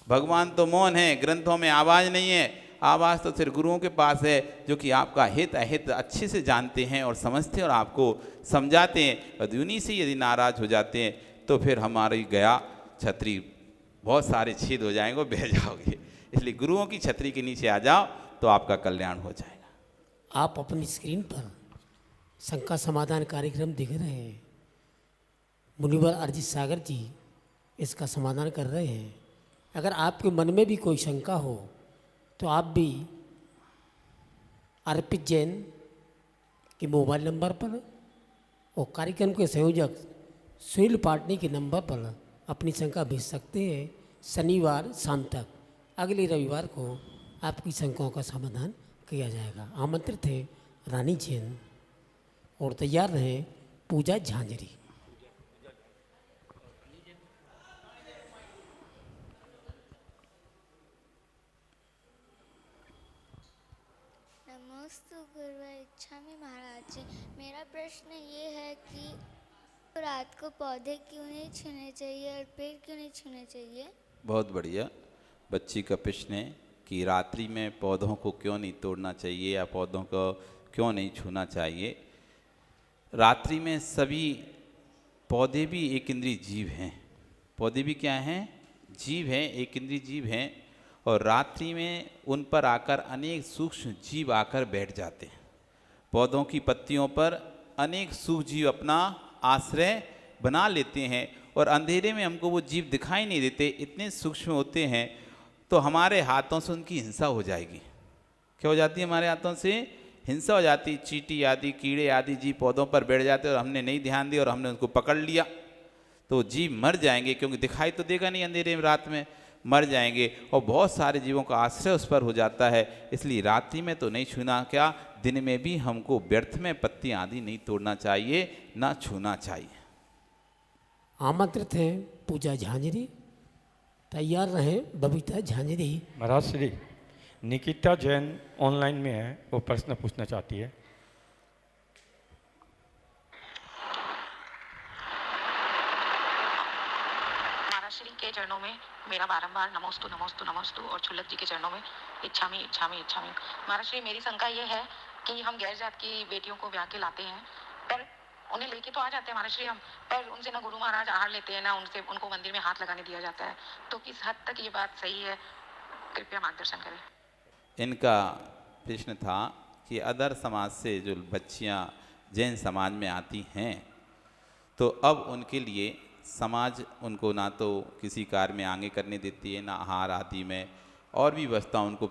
भगवान तो मौन है, ग्रंथों में आवाज़ नहीं है। आवाज़ तो सिर्फ गुरुओं के पास है, जो कि आपका हित अहित अच्छे से जानते हैं और समझते हैं और आपको समझाते हैं। और उन्हीं से यदि नाराज हो जाते हैं तो फिर हमारी गया छतरी बहुत सारे छेद हो जाएंगे, बह जाओगे। इसलिए गुरुओं की छतरी के नीचे आ जाओ तो आपका कल्याण हो जाएगा। आप अपनी स्क्रीन पर शंका समाधान कार्यक्रम दिख रहे हैं। मुनिवर अरिजीत सागर जी इसका समाधान कर रहे हैं। अगर आपके मन में भी कोई शंका हो तो आप भी अर्पित जैन के मोबाइल नंबर पर और कार्यक्रम के संयोजक सुनील पाटनी के नंबर पर अपनी शंका भेज सकते हैं। शनिवार शाम तक, अगले रविवार को आपकी शंकाओं का समाधान किया जाएगा। आमंत्रित है रानी जैन और तैयार रहें पूजा झांझरी। नमोस्तु गुरुवर इच्छामि महाराज जी। मेरा प्रश्न ये है कि रात को पौधे क्यों नहीं छूने चाहिए और पेड़ क्यों नहीं छूने चाहिए? बहुत बढ़िया बच्ची का प्रश्न है कि रात्रि में पौधों को क्यों नहीं तोड़ना चाहिए या पौधों को क्यों नहीं छूना चाहिए। रात्रि में सभी पौधे भी एक इंद्रिय जीव हैं। पौधे भी क्या हैं? जीव हैं, एक इंद्रिय जीव हैं। और रात्रि में उन पर आकर अनेक सूक्ष्म जीव आकर बैठ जाते हैं। पौधों की पत्तियों पर अनेक सूक्ष्म जीव अपना आश्रय बना लेते हैं और अंधेरे में हमको वो जीव दिखाई नहीं देते, इतने सूक्ष्म होते हैं। तो हमारे हाथों से उनकी हिंसा हो जाएगी। क्या हो जाती है? हमारे हाथों से हिंसा हो जाती। चींटी आदि कीड़े आदि जीव पौधों पर बैठ जाते और हमने नहीं ध्यान दिया और हमने उनको पकड़ लिया तो जीव मर जाएंगे, क्योंकि दिखाई तो देगा नहीं अंधेरे में, रात में मर जाएंगे। और बहुत सारे जीवों का आश्रय उस पर हो जाता है। इसलिए रात्रि में तो नहीं छूना, क्या दिन में भी हमको व्यर्थ में पत्ती आदि नहीं तोड़ना चाहिए, ना छूना चाहिए। आमंत्रित हैं पूजा झांझरी, तैयार रहें बबीता झांझरी। महाराज श्री निकिता जैन ऑनलाइन में है, वो प्रश्न पूछना चाहती है। महाराज श्री के चरणों में मेरा बारंबार नमोस्तु नमोस्तु नमोस्तु और छुल्लक जी के चरणों में इच्छामी इच्छामी इच्छामी। महाराज श्री मेरी शंका ये है कि हम गैर जात की बेटियों को ब्याह के लाते हैं, पर उन्हें लेके तो आ जाते हैं महाराज श्री हम, पर उनसे ना गुरु महाराज आहार लेते हैं, ना उनको मंदिर में हाथ लगाने दिया जाता है। तो किस हद तक ये बात सही है, कृपया मार्गदर्शन करें। इनका प्रश्न था कि अदर समाज से जो बच्चियां जैन समाज में आती हैं तो अब उनके लिए समाज उनको ना तो किसी कार्य में आगे करने देती है, ना आहार आदि में, और भी व्यवस्था उनको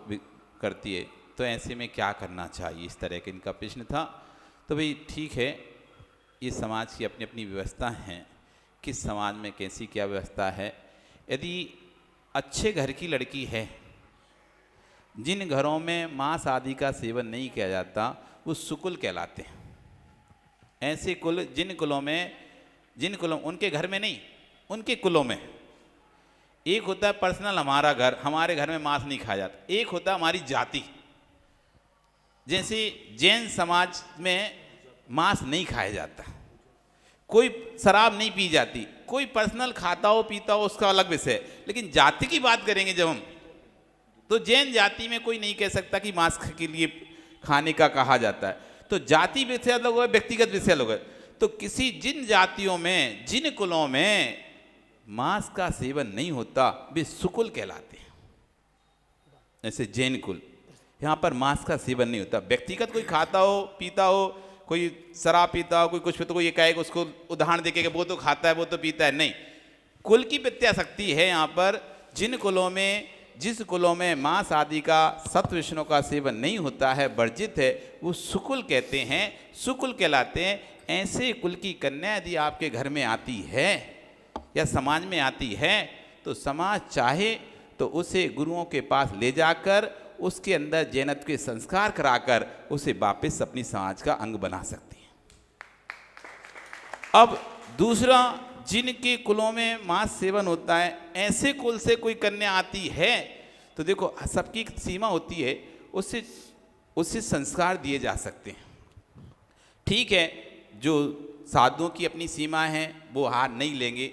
करती है। तो ऐसे में क्या करना चाहिए, इस तरह का इनका प्रश्न था। तो भाई ठीक है, ये समाज की अपनी अपनी व्यवस्था हैं, किस समाज में कैसी क्या व्यवस्था है। यदि अच्छे घर की लड़की है, जिन घरों में मांस आदि का सेवन नहीं किया जाता, वो सुकुल कहलाते हैं। ऐसे कुल जिन कुलों उनके घर में नहीं, उनके कुलों में। एक होता है पर्सनल हमारा घर, हमारे घर में मांस नहीं खाया जाता। एक होता है हमारी जाति, जैसे जैन समाज में मांस नहीं खाया जाता, कोई शराब नहीं पी जाती, कोई पर्सनल खाता हो पीता हो उसका अलग विषय है। लेकिन जाति की बात करेंगे जब हम, तो जैन जाति में कोई नहीं कह सकता कि मांस के लिए खाने का कहा जाता है। तो जाति विषय अलग है, व्यक्तिगत विषय अलग है। तो किसी जिन जातियों में, जिन कुलों में मांस का सेवन नहीं होता, वे सुकुल कहलाते हैं। जैसे जैन कुल, यहाँ पर मांस का सेवन नहीं होता। व्यक्तिगत कोई खाता हो पीता हो, कोई शराब पीता हो, कोई कुछ तो कोई ये कहेगा, उसको उदाहरण देके वो तो खाता है वो तो पीता है, नहीं। कुल की प्रत्याशक्ति है यहाँ पर। जिन कुलों में, जिस कुलों में मांस आदि का, सत्व विष्णु का सेवन नहीं होता है, वर्जित है, वो सुकुल कहते हैं, सुकुल कहलाते हैं। ऐसे कुल की कन्या यदि आपके घर में आती है या समाज में आती है, तो समाज चाहे तो उसे गुरुओं के पास ले जाकर उसके अंदर जैनत्व के संस्कार कराकर उसे वापस अपनी समाज का अंग बना सकती है। अब दूसरा, जिनके कुलों में मांस सेवन होता है, ऐसे कुल से कोई कन्या आती है, तो देखो सबकी सीमा होती है, उससे संस्कार दिए जा सकते हैं। ठीक है, जो साधुओं की अपनी सीमा है वो हार नहीं लेंगे,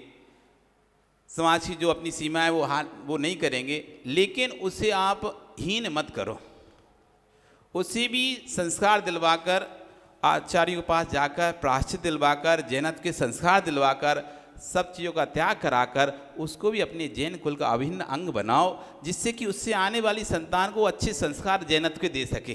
समाज की जो अपनी सीमा है वो नहीं करेंगे, लेकिन उसे आप हीन मत करो। उसे भी संस्कार दिलवाकर, आचार्यों के पास जाकर प्रायश्चित दिलवाकर, जैनत्व के संस्कार दिलवाकर, सब चीज़ों का त्याग कराकर उसको भी अपने जैन कुल का अभिन्न अंग बनाओ, जिससे कि उससे आने वाली संतान को अच्छे संस्कार जैनत्व के दे सके।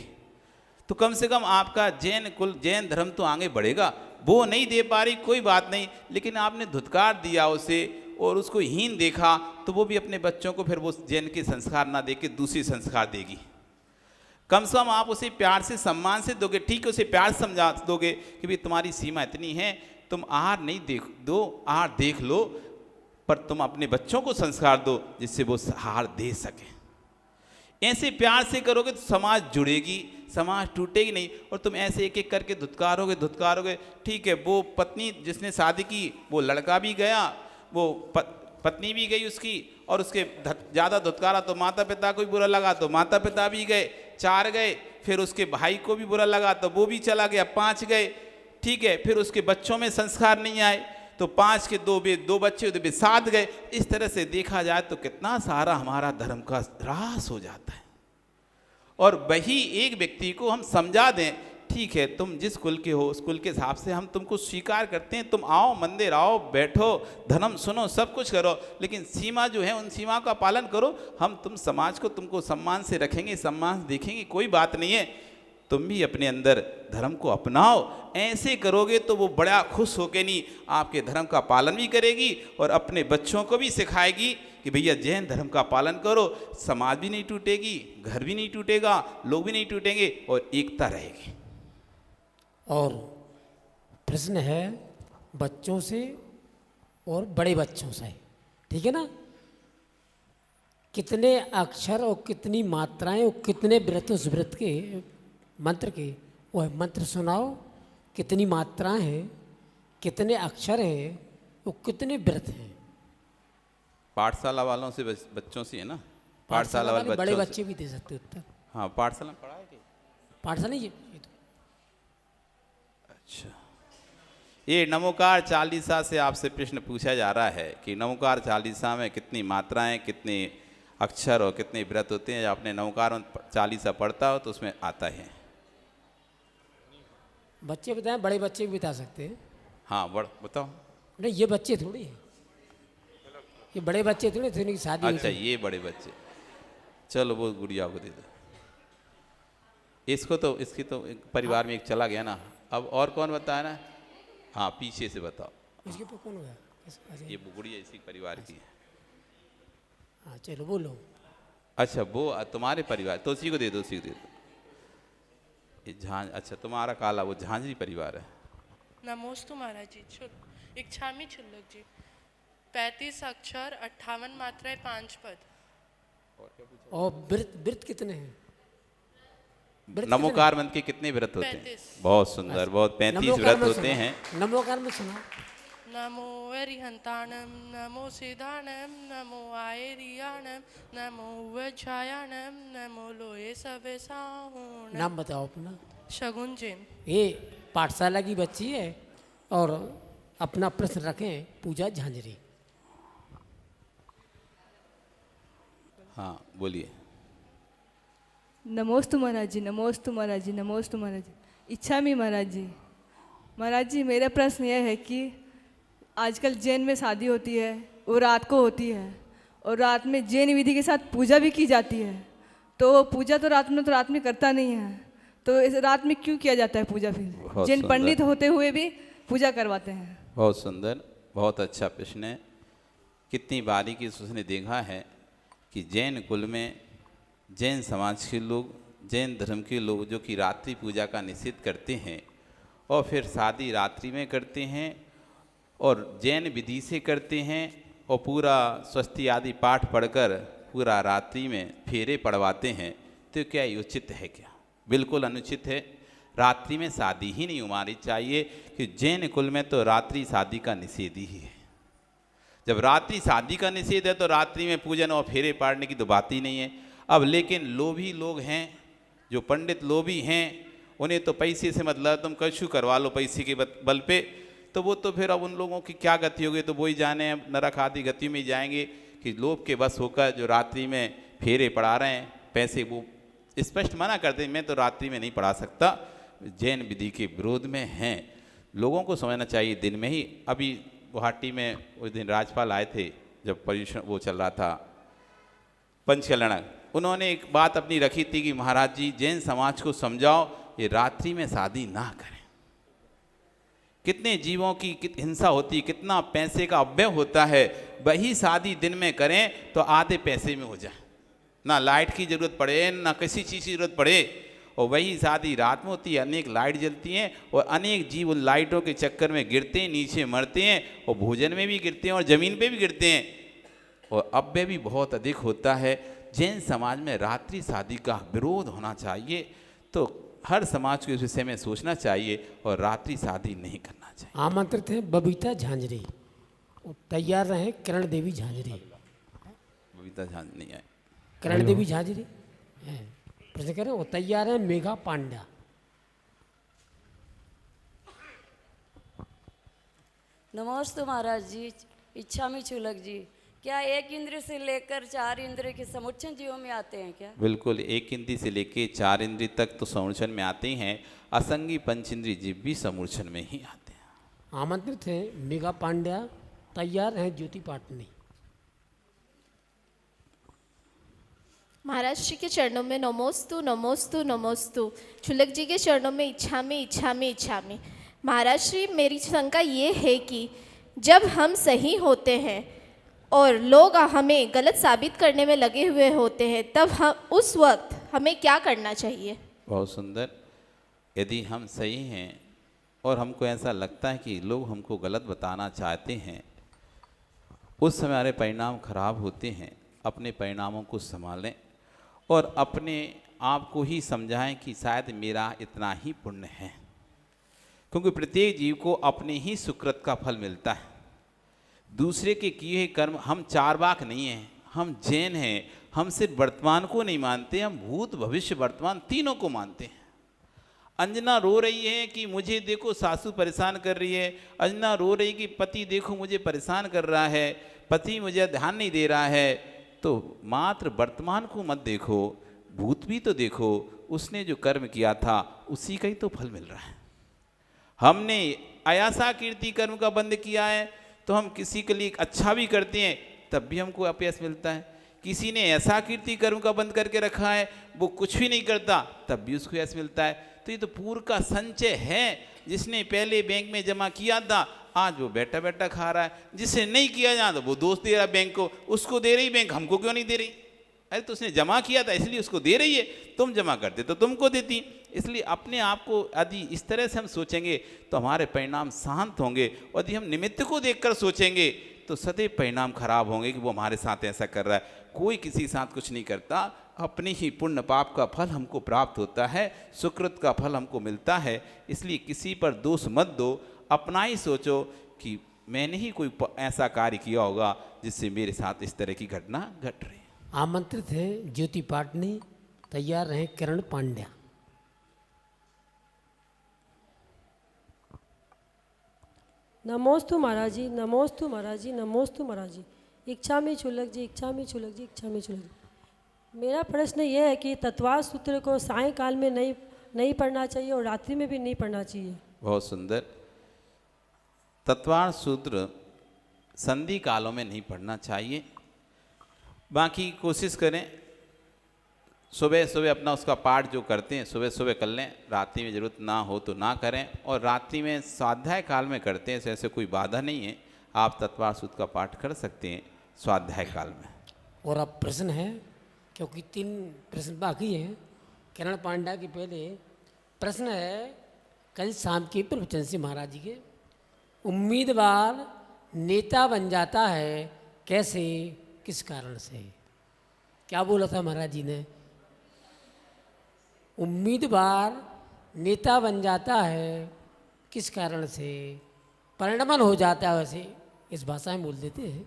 तो कम से कम आपका जैन कुल, जैन धर्म तो आगे बढ़ेगा। वो नहीं दे पा रही कोई बात नहीं, लेकिन आपने धुतकार दिया उसे और उसको हीन देखा, तो वो भी अपने बच्चों को फिर वो जैन के संस्कार ना दे के दूसरे संस्कार देगी। कम से कम आप उसे प्यार से, सम्मान से दोगे, ठीक है, उसे प्यार से समझा दोगे कि भाई तुम्हारी सीमा इतनी है, तुम आहार नहीं आहार देख लो, पर तुम अपने बच्चों को संस्कार दो जिससे वो आहार दे सके। ऐसे प्यार से करोगे तो समाज जुड़ेगी, समाज टूटेगी नहीं। और तुम ऐसे एक एक करके धुतकारोगे, ठीक है, वो पत्नी जिसने शादी की वो लड़का भी गया, वो पत्नी भी गई उसकी, और उसके ज़्यादा धुतकारा तो माता पिता को भी बुरा लगा तो माता पिता भी गए, 4 गए, फिर उसके भाई को भी बुरा लगा तो वो भी चला गया, 5 गए, ठीक है, फिर उसके बच्चों में संस्कार नहीं आए तो 5 के 2 बच्चे तो 7 गए। इस तरह से देखा जाए तो कितना सारा हमारा धर्म का ह्रास हो जाता है। और वही एक व्यक्ति को हम समझा दें, ठीक है, तुम जिस कुल के हो उस कुल के हिसाब से हम तुमको स्वीकार करते हैं, तुम आओ, मंदिर आओ, बैठो, धर्म सुनो, सब कुछ करो, लेकिन सीमा जो है उन सीमा का पालन करो। हम तुम समाज को तुमको सम्मान से रखेंगे, सम्मान से देखेंगे, कोई बात नहीं है। तुम भी अपने अंदर धर्म को अपनाओ। ऐसे करोगे तो वो बड़ा खुश होके नहीं आपके धर्म का पालन भी करेगी और अपने बच्चों को भी सिखाएगी कि भैया जैन धर्म का पालन करो। समाज भी नहीं टूटेगी, घर भी नहीं टूटेगा, लोग भी नहीं टूटेंगे और एकता रहेगी। और प्रश्न है बच्चों से और बड़े बच्चों से, ठीक है ना? कितने अक्षर और कितनी मात्राएं और कितने व्रत उस व्रत के मंत्र के, वह मंत्र सुनाओ। कितनी मात्राएं हैं, कितने अक्षर हैं और कितने व्रत हैं? पाठशाला वालों से बच्चों से है ना, पाठशाला वाले बड़े बच्चे भी दे सकते उत्तर। हाँ, पाठशाला में पढ़ा है कि पाठशाला ये तो। अच्छा, ये नमोकार चालीसा से आपसे प्रश्न पूछा जा रहा है कि नमोकार चालीसा में कितनी मात्राएं, कितने अक्षर और कितने व्रत होते हैं। आपने नमोकार चालीसा पढ़ता हो तो उसमें आता है। बच्चे बताएं, बड़े बच्चे भी बता सकते हैं। हाँ, बताओ। नहीं, ये बच्चे थोड़ी हैं, ये बड़े बच्चे थोड़ी थे, उनकी शादी। अच्छा, ये बड़े बच्चे, चलो वो गुड़िया को दे दो। इसको तो, इसकी तो परिवार में एक चला गया ना। अब और कौन बताया ना? हाँ, पीछे से बताओ। इसके पर कौन होगा? ये गुड़िया इसी परिवार की है। हाँ, चलो बोलो। अच्छा, वो तुम्हारे परिवार, तो उसी को दे दो, उसी को दे दो। ये झांझ, अच्छा तुम्हारा काला वो झांझरी परिवार है। नमोस्तु महाराज जी। इच्छामी छुल्लक जी। 35 अक्षर, 58 मात्राएं, 5 पद। और व्रत कितने हैं? नमोकार मंत्र के कितने व्रत होते हैं? 35। बहुत सुंदर, बहुत 35 व्रत होते हैं। नमोकार में सुना। नमो अरिहंताणम, नमो सिद्धाणम, नमो आयरियाणम, नमो वज्रायाणम, नमो लोये सवेसाहुणम। नाम बताओ अपना। शगुन जैन। ये पाठशाला की बच्ची है और अपना प्रश्न रखें पूजा झांझरी। हाँ बोलिए। नमोस्तु महाराज जी, नमोस्तु महाराज जी, नमोस्तु महाराज जी। इच्छा में महाराज जी। महाराज जी मेरा प्रश्न यह है कि आजकल जैन में शादी होती है, वो रात को होती है और रात में जैन विधि के साथ पूजा भी की जाती है। तो पूजा तो रात में करता नहीं है, तो इस रात में क्यों किया जाता है पूजा? फिर जैन पंडित होते हुए भी पूजा करवाते हैं। बहुत सुंदर, बहुत अच्छा प्रश्न है। कितनी बारीकी से उसने देखा है कि जैन कुल में, जैन समाज के लोग, जैन धर्म के लोग जो कि रात्रि पूजा का निषेध करते हैं और फिर शादी रात्रि में करते हैं और जैन विधि से करते हैं और पूरा स्वस्ति आदि पाठ पढ़कर पूरा रात्रि में फेरे पड़वाते हैं, तो क्या ये उचित है? क्या बिल्कुल अनुचित है। रात्रि में शादी ही नहीं होनी चाहिए कि जैन कुल में तो रात्रि शादी का निषेध ही है। जब रात्रि शादी का निषेध है तो रात्रि में पूजन और फेरे पाड़ने की तो बात ही नहीं है। अब लेकिन लोभी लोग हैं, जो पंडित लोभी हैं, उन्हें तो पैसे से मतलब, तुम कशु करवा लो पैसे के बल पे, तो वो तो फिर अब उन लोगों की क्या गति होगी, तो वही जाने नरक आदि गति में जाएंगे कि लोभ के बस होकर जो रात्रि में फेरे पड़ा रहे हैं, पैसे वो स्पष्ट मना करते हैं, मैं तो रात्रि में नहीं पढ़ा सकता, जैन विधि के विरोध में हैं। लोगों को समझना चाहिए दिन में ही। अभी गुवाहाटी में उस दिन राज्यपाल आए थे जब पर्यूषण वो चल रहा था पंचकल्याण, उन्होंने एक बात अपनी रखी थी कि महाराज जी जैन समाज को समझाओ ये रात्रि में शादी ना करें। कितने जीवों की हिंसा होती है, कितना पैसे का अपव्यय होता है। वही शादी दिन में करें तो आधे पैसे में हो जाए, ना लाइट की ज़रूरत पड़े ना किसी चीज़ की ज़रूरत पड़े। और वही शादी रात में होती है, अनेक लाइट जलती हैं और अनेक जीव उन लाइटों के चक्कर में गिरते हैं, नीचे मरते हैं और भोजन में भी गिरते हैं और ज़मीन पे भी गिरते हैं और अपव्यय भी बहुत अधिक होता है। जैन समाज में रात्रि शादी का विरोध होना चाहिए, तो हर समाज को इस विषय में सोचना चाहिए और रात्रि शादी नहीं करना चाहिए। आमंत्रित हैं बबीता झांझरी, तैयार रहें किरण देवी झांझरी। बबीता झांझरी नहीं आए, किरण देवी झांझरी प्रश्न करें, वो तैयार है मेघा पांड्या। नमस्ते महाराज जी। इच्छा में चुलक जी, क्या एक इंद्र से लेकर 4 इंद्र के समुच्चन जीवों में आते हैं क्या? बिल्कुल, एक इंद्री से लेकर 4 इंद्री तक तो समूर्छन में आते हैं। असंगी पंचेंद्री जीव भी समूर्छन में ही आते हैं। आमंत्रित हैं मेघा पांड्या, तैयार हैं ज्योति पाटनी। महाराज जी के चरणों में नमोस्तु नमोस्तु नमोस्तु। चुलक जी के चरणों में इच्छा में इच्छा में इच्छा में। महाराज श्री मेरी शंका ये है कि जब हम सही होते हैं और लोग हमें गलत साबित करने में लगे हुए होते हैं, तब हम उस वक्त हमें क्या करना चाहिए? बहुत सुंदर। यदि हम सही हैं और हमको ऐसा लगता है कि लोग हमको गलत बताना चाहते हैं, उस समय हमारे परिणाम खराब होते हैं। अपने परिणामों को संभालें और अपने आप को ही समझाएं कि शायद मेरा इतना ही पुण्य है, क्योंकि प्रत्येक जीव को अपने ही सुकृत का फल मिलता है। दूसरे के किए हुए कर्म, हम चारवाक नहीं हैं, हम जैन हैं। हम सिर्फ वर्तमान को नहीं मानते, हम भूत भविष्य वर्तमान तीनों को मानते हैं। अंजना रो रही है कि मुझे देखो सासू परेशान कर रही है, अंजना रो रही कि पति देखो मुझे परेशान कर रहा है, पति मुझे ध्यान नहीं दे रहा है। तो मात्र वर्तमान को मत देखो, भूत भी तो देखो। उसने जो कर्म किया था उसी का ही तो फल मिल रहा है। हमने अयासा कीर्ति कर्म का बंद किया है तो हम किसी के लिए अच्छा भी करते हैं तब भी हमको अपयश मिलता है। किसी ने ऐसा कीर्ति कर्म का बंद करके रखा है, वो कुछ भी नहीं करता तब भी उसको यश मिलता है। तो ये तो पूर्व का संचय है। जिसने पहले बैंक में जमा किया था आज वो बैठा बैठा खा रहा है, जिसने नहीं किया जा तो वो दोष दे रहा बैंक को, उसको दे रही बैंक, हमको क्यों नहीं दे रही? अरे तो उसने जमा किया था इसलिए उसको दे रही है, तुम जमा करते तो तुमको देती। इसलिए अपने आप को यदि इस तरह से हम सोचेंगे तो हमारे परिणाम शांत होंगे। और यदि हम निमित्त को देखकर सोचेंगे तो सदैव परिणाम खराब होंगे कि वो हमारे साथ ऐसा कर रहा है। कोई किसी के साथ कुछ नहीं करता, अपने ही पुण्य पाप का फल हमको प्राप्त होता है, सुकृत का फल हमको मिलता है। इसलिए किसी पर दोष मत दो, अपना ही सोचो कि मैंने ही कोई ऐसा कार्य किया होगा जिससे मेरे साथ इस तरह की घटना घट रही। आमंत्रित है ज्योति पाटनी, तैयार रहे किरण पांड्या। नमोस्तु महाराज जी, नमोस्तु महाराज जी, नमोस्तु महाराज जी। इच्छा में छुलक जी, इच्छा में छुलक जी, इच्छा में छुलक जी। मेरा प्रश्न ये है कि तत्वार सूत्र को सायंकाल में नहीं पढ़ना चाहिए और रात्रि में भी नहीं पढ़ना चाहिए। बहुत सुंदर। तत्वार सूत्र संधि कालों में नहीं पढ़ना चाहिए, बाकी कोशिश करें सुबह सुबह अपना उसका पाठ जो करते हैं सुबह सुबह कर लें, रात्रि में ज़रूरत ना हो तो ना करें। और रात्रि में स्वाध्याय काल में करते हैं, ऐसे कोई बाधा नहीं है, आप तत्वार सूत्र का पाठ कर सकते हैं स्वाध्याय काल में। और अब प्रश्न है, क्योंकि 3 प्रश्न बाकी हैं किरण पांड्या के। पहले प्रश्न है, कल शाम के प्रवचन से महाराज जी के, उम्मीदवार नेता बन जाता है कैसे, किस कारण से? क्या बोला था महाराज जी ने? उम्मीदवार नेता बन जाता है किस कारण से? परिणमन हो जाता है, वैसे इस भाषा में बोल देते हैं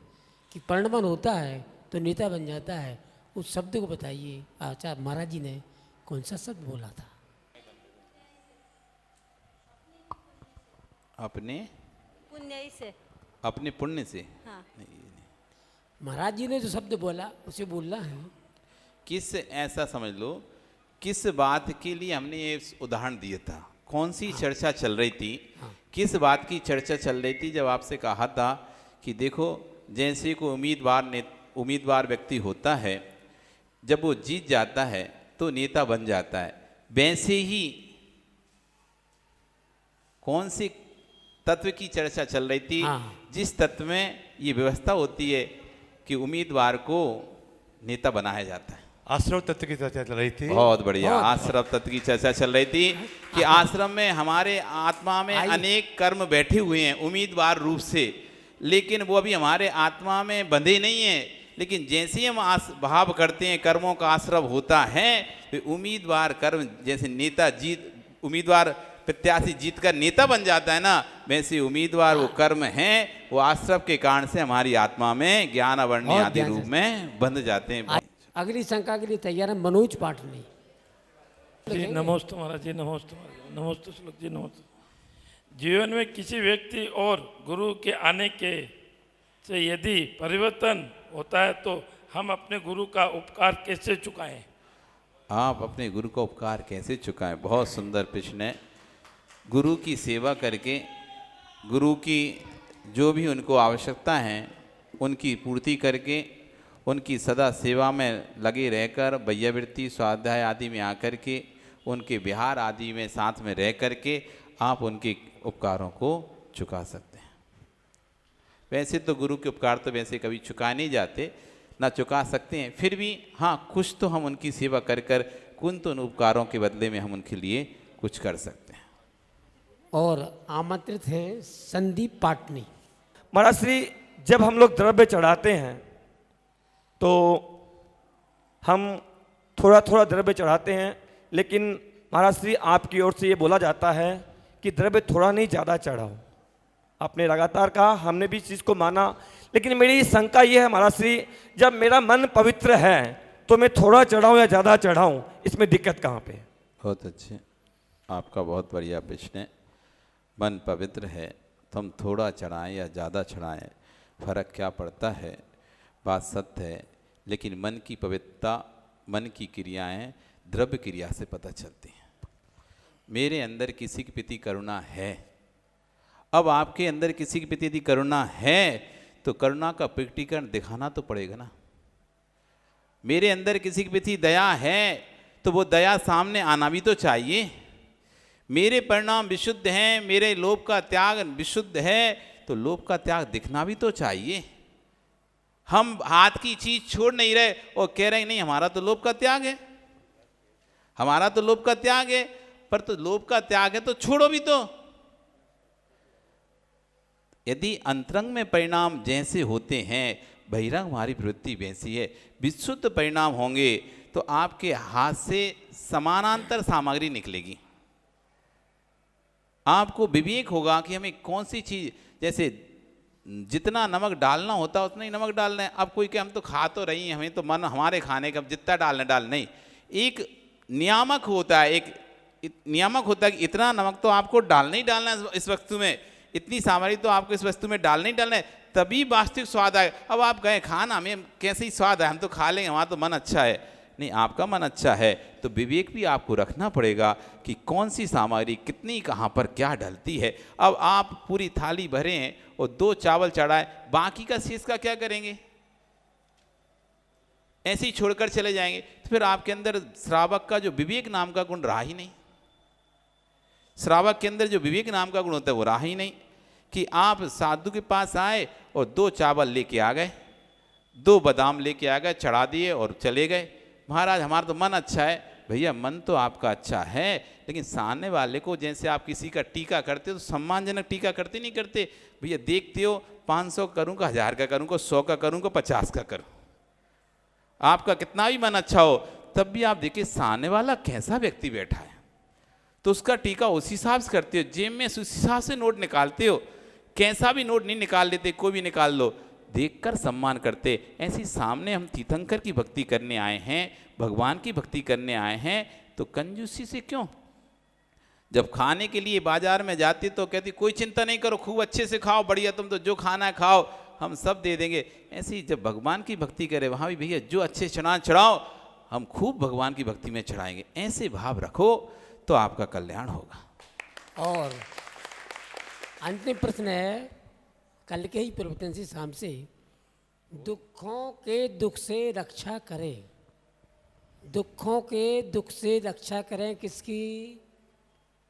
कि परिणमन होता है तो नेता बन जाता है। उस शब्द को बताइए, आचार्य महाराज जी ने कौन सा शब्द बोला था? अपने पुण्य से, अपने पुण्य से। हाँ। महाराज जी ने जो शब्द बोला उसे बोलना है। किस, ऐसा समझ लो, किस बात के लिए हमने ये उदाहरण दिया था, कौन सी चर्चा चल रही थी, किस बात की चर्चा चल रही थी? जब आपसे कहा था कि देखो जैसे को उम्मीदवार व्यक्ति होता है, जब वो जीत जाता है तो नेता बन जाता है, वैसे ही कौन सी तत्व की चर्चा चल रही थी? जिस तत्व में ये व्यवस्था होती है कि उम्मीदवार को नेता बनाया जाता है। आश्रम तत्व की चर्चा चल रही थी। बहुत बढ़िया, आश्रम तत्व की चर्चा चल रही थी कि आश्रम में हमारे आत्मा में अनेक कर्म बैठे हुए हैं उम्मीदवार रूप से, लेकिन वो अभी हमारे आत्मा में बंधे नहीं हैं। लेकिन जैसे ही हम भाव करते हैं, कर्मों का आश्रव होता है, तो उम्मीदवार कर्म जैसे नेता उम्मीदवार प्रत्याशी जीत कर नेता बन जाता है ना, वैसे उम्मीदवार वो कर्म हैं, वो आश्रव के कारण से हमारी आत्मा में ज्ञान अवर्ण्य आदि रूप में बंध जाते हैं। अगली शंका के लिए तैयार है मनोज पाटनी जी। नमोस्तु महाराज जी, नमोस्तु महाराज जी, नमोस्तु श्लोक जी, नमोस्तु। जीवन में किसी व्यक्ति और गुरु के आने के से यदि परिवर्तन होता है तो हम अपने गुरु का उपकार कैसे चुकाएं? आप अपने गुरु का उपकार कैसे चुकाएं? बहुत सुंदर प्रश्न है। गुरु की सेवा करके, गुरु की जो भी उनको आवश्यकता है उनकी पूर्ति करके, उनकी सदा सेवा में लगे रहकर, वैयावृत्ति स्वाध्याय आदि में आकर के, उनके विहार आदि में साथ में रह कर के आप उनके उपकारों को चुका सकते हैं। वैसे तो गुरु के उपकार तो वैसे कभी चुकाए नहीं जाते, ना चुका सकते हैं, फिर भी हाँ कुछ तो हम उनकी सेवा कर कर कुछ उन उपकारों के बदले में हम उनके लिए कुछ कर सकते हैं। और आमंत्रित है संदीप पाटनी। महाराज श्री, जब हम लोग द्रव्य चढ़ाते हैं तो हम थोड़ा थोड़ा द्रव्य चढ़ाते हैं, लेकिन महाराज श्री आपकी ओर से ये बोला जाता है कि द्रव्य थोड़ा नहीं ज़्यादा चढ़ाओ। आपने लगातार कहा, हमने भी इस चीज़ को माना, लेकिन मेरी शंका ये है महाराज श्री, जब मेरा मन पवित्र है तो मैं थोड़ा चढ़ाऊँ या ज़्यादा चढ़ाऊँ, इसमें दिक्कत कहाँ पे? बहुत अच्छे, आपका बहुत बढ़िया प्रश्न है। मन पवित्र है तो हम थोड़ा चढ़ाएं या ज़्यादा चढ़ाएं, फर्क क्या पड़ता है? बात सत्य है, लेकिन मन की पवित्रता, मन की क्रियाएं द्रव्य क्रिया से पता चलती हैं। मेरे अंदर किसी के प्रति करुणा है, अब आपके अंदर किसी के प्रति यदि करुणा है तो करुणा का प्रकटीकरण दिखाना तो पड़ेगा ना। मेरे अंदर किसी के प्रति दया है तो वो दया सामने आना भी तो चाहिए। मेरे परिणाम विशुद्ध हैं, मेरे लोभ का त्याग विशुद्ध है, तो लोभ का त्याग दिखना भी तो चाहिए। हम हाथ की चीज छोड़ नहीं रहे और कह रहे नहीं हमारा तो लोभ का त्याग है, हमारा तो लोभ का त्याग है, पर तो लोभ का त्याग है तो छोड़ो भी तो। यदि अंतरंग में परिणाम जैसे होते हैं, बहिरंग हमारी प्रवृत्ति वैसी है, विशुद्ध परिणाम होंगे तो आपके हाथ से समानांतर सामग्री निकलेगी। आपको विवेक होगा कि हमें कौन सी चीज़, जैसे जितना नमक डालना होता है उतना ही नमक डालना है। अब कोई कहे हम तो खा तो रही हैं, हमें तो मन हमारे खाने का जितना डालना नहीं। एक नियामक होता है, एक नियामक होता है कि इतना नमक तो आपको डालना ही डालना है इस वस्तु में, इतनी सामग्री तो आपको इस वस्तु में डालना ही डालना है, तभी वास्तविक स्वाद आए। अब आप गए खाना, हमें कैसे ही स्वाद है, हम तो खा लेंगे, हमारा तो मन अच्छा है। नहीं, आपका मन अच्छा है तो विवेक भी आपको रखना पड़ेगा कि कौन सी सामग्री कितनी कहाँ पर क्या डलती है। अब आप पूरी थाली भरे हैं और 2 चावल चढ़ाए, बाकी का शेष का क्या करेंगे? ऐसे ही छोड़कर चले जाएंगे तो फिर आपके अंदर श्रावक का जो विवेक नाम का गुण रहा ही नहीं। श्रावक के अंदर जो विवेक नाम का गुण होता है वो रहा ही नहीं कि आप साधु के पास आए और 2 चावल लेके आ गए, 2 बादाम लेके आ गए, चढ़ा दिए और चले गए। महाराज हमारा तो मन अच्छा है। भैया मन तो आपका अच्छा है, लेकिन सामने वाले को, जैसे आप किसी का टीका करते हो तो सम्मानजनक टीका करते नहीं करते। भैया देखते हो 500 करूँ का 1000 का करूँ का 100 का करूँ का 50 का करूँ, आपका कितना भी मन अच्छा हो तब भी आप देखिए सामने वाला कैसा व्यक्ति बैठा है तो उसका टीका उस हिसाब से करते हो, जेब में उस हिसाब से नोट निकालते हो। कैसा भी नोट नहीं निकाल लेते, कोई भी निकाल लो, देखकर सम्मान करते। ऐसी सामने हम तीर्थंकर की भक्ति करने आए हैं, भगवान की भक्ति करने आए हैं, तो कंजूसी से क्यों? जब खाने के लिए बाजार में जाती तो कहती कोई चिंता नहीं करो, खूब अच्छे से खाओ, बढ़िया, तुम तो जो खाना है खाओ, हम सब दे देंगे। ऐसे ही जब भगवान की भक्ति करें वहाँ भी भैया जो अच्छे चढ़ाओ, हम खूब भगवान की भक्ति में चढ़ाएंगे। ऐसे भाव रखो तो आपका कल्याण होगा। और अंतिम प्रश्न है कल के ही परिवर्तन से शाम से, दुखों के दुख से रक्षा करें, दुखों के दुख से रक्षा करें किसकी?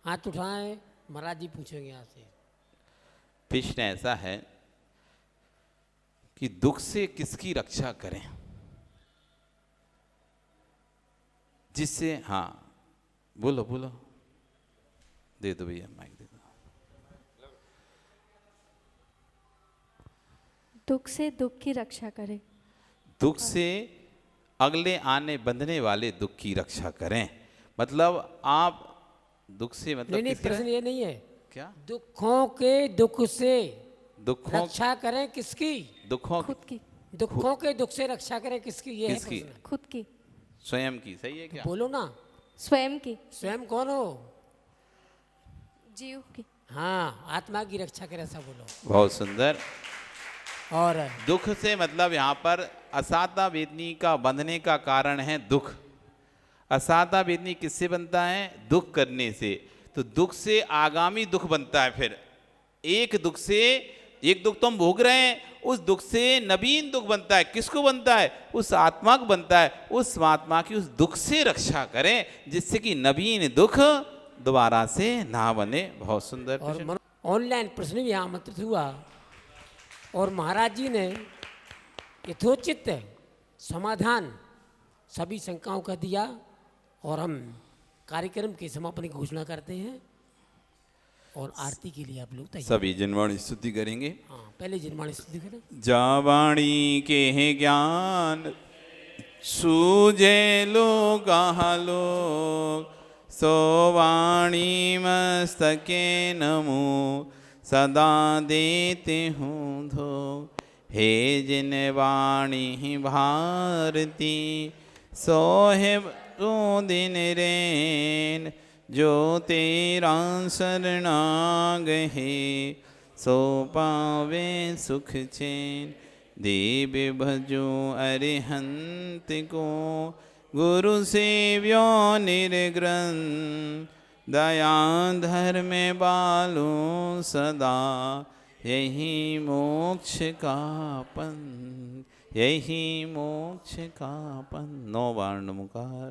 हाथ उठाएं, महाराज जी पूछेंगे यहाँ से। प्रश्न ऐसा है कि दुख से किसकी रक्षा करें, जिससे, हाँ बोलो बोलो, दे दो भैया माइक दे दो। दुख से दुख की रक्षा करें, दुख से अगले आने बंधने वाले दुख की रक्षा करें। मतलब आप दुख से, मतलब नहीं, प्रश्न ये नहीं है क्या? दुखों के दुख से दुखों रक्षा करें किसकी? दुखों खुद की, दुखों के दुख से रक्षा करें किसकी? ये है किसकी? प्रश्न। खुद की, स्वयं की। सही है क्या? बोलो ना। स्वयं की। स्वयं कौन हो? जीव की। हाँ, आत्मा की रक्षा करें, ऐसा बोलो। बहुत सुंदर। और दुख से मतलब यहाँ पर असाता वेदनी का बंधने का कारण है दुख। असाता वेदनी किससे बनता है? दुख करने से। तो दुख से आगामी दुख बनता है। फिर एक दुख से, एक दुख तो हम भोग रहे हैं, उस दुख से नवीन दुख बनता है। किसको बनता है? उस आत्मा को बनता है। उस आत्मा की उस दुख से रक्षा करें जिससे कि नवीन दुख दोबारा से ना बने। बहुत सुंदर। और ऑनलाइन प्रश्न भी आमंत्रित हुआ और महाराज जी ने यथोचित समाधान सभी शंकाओं का दिया और हम कार्यक्रम के समापन की घोषणा करते हैं और आरती के लिए आप लोग तैयार। सभी जिनवाणी स्तुति करेंगे। हाँ, पहले जिनवाणी स्तुति करें। जावाणी के ज्ञान सूझे लोग लोग, सोवाणी मस्तके नमो सदा देते हूँ धो। हे जिन वाणी भारती सोहे दिन रेन, जो तेरा शरणागहे सो पावे सुख चैन। देव भजो अरिहंत को, गुरु सेव्यो निर्ग्रंथ। दया धर्म बालो सदा, यही मोक्ष का पंथ, यही मोक्ष का पंथ। 9 वर्ण मुकार।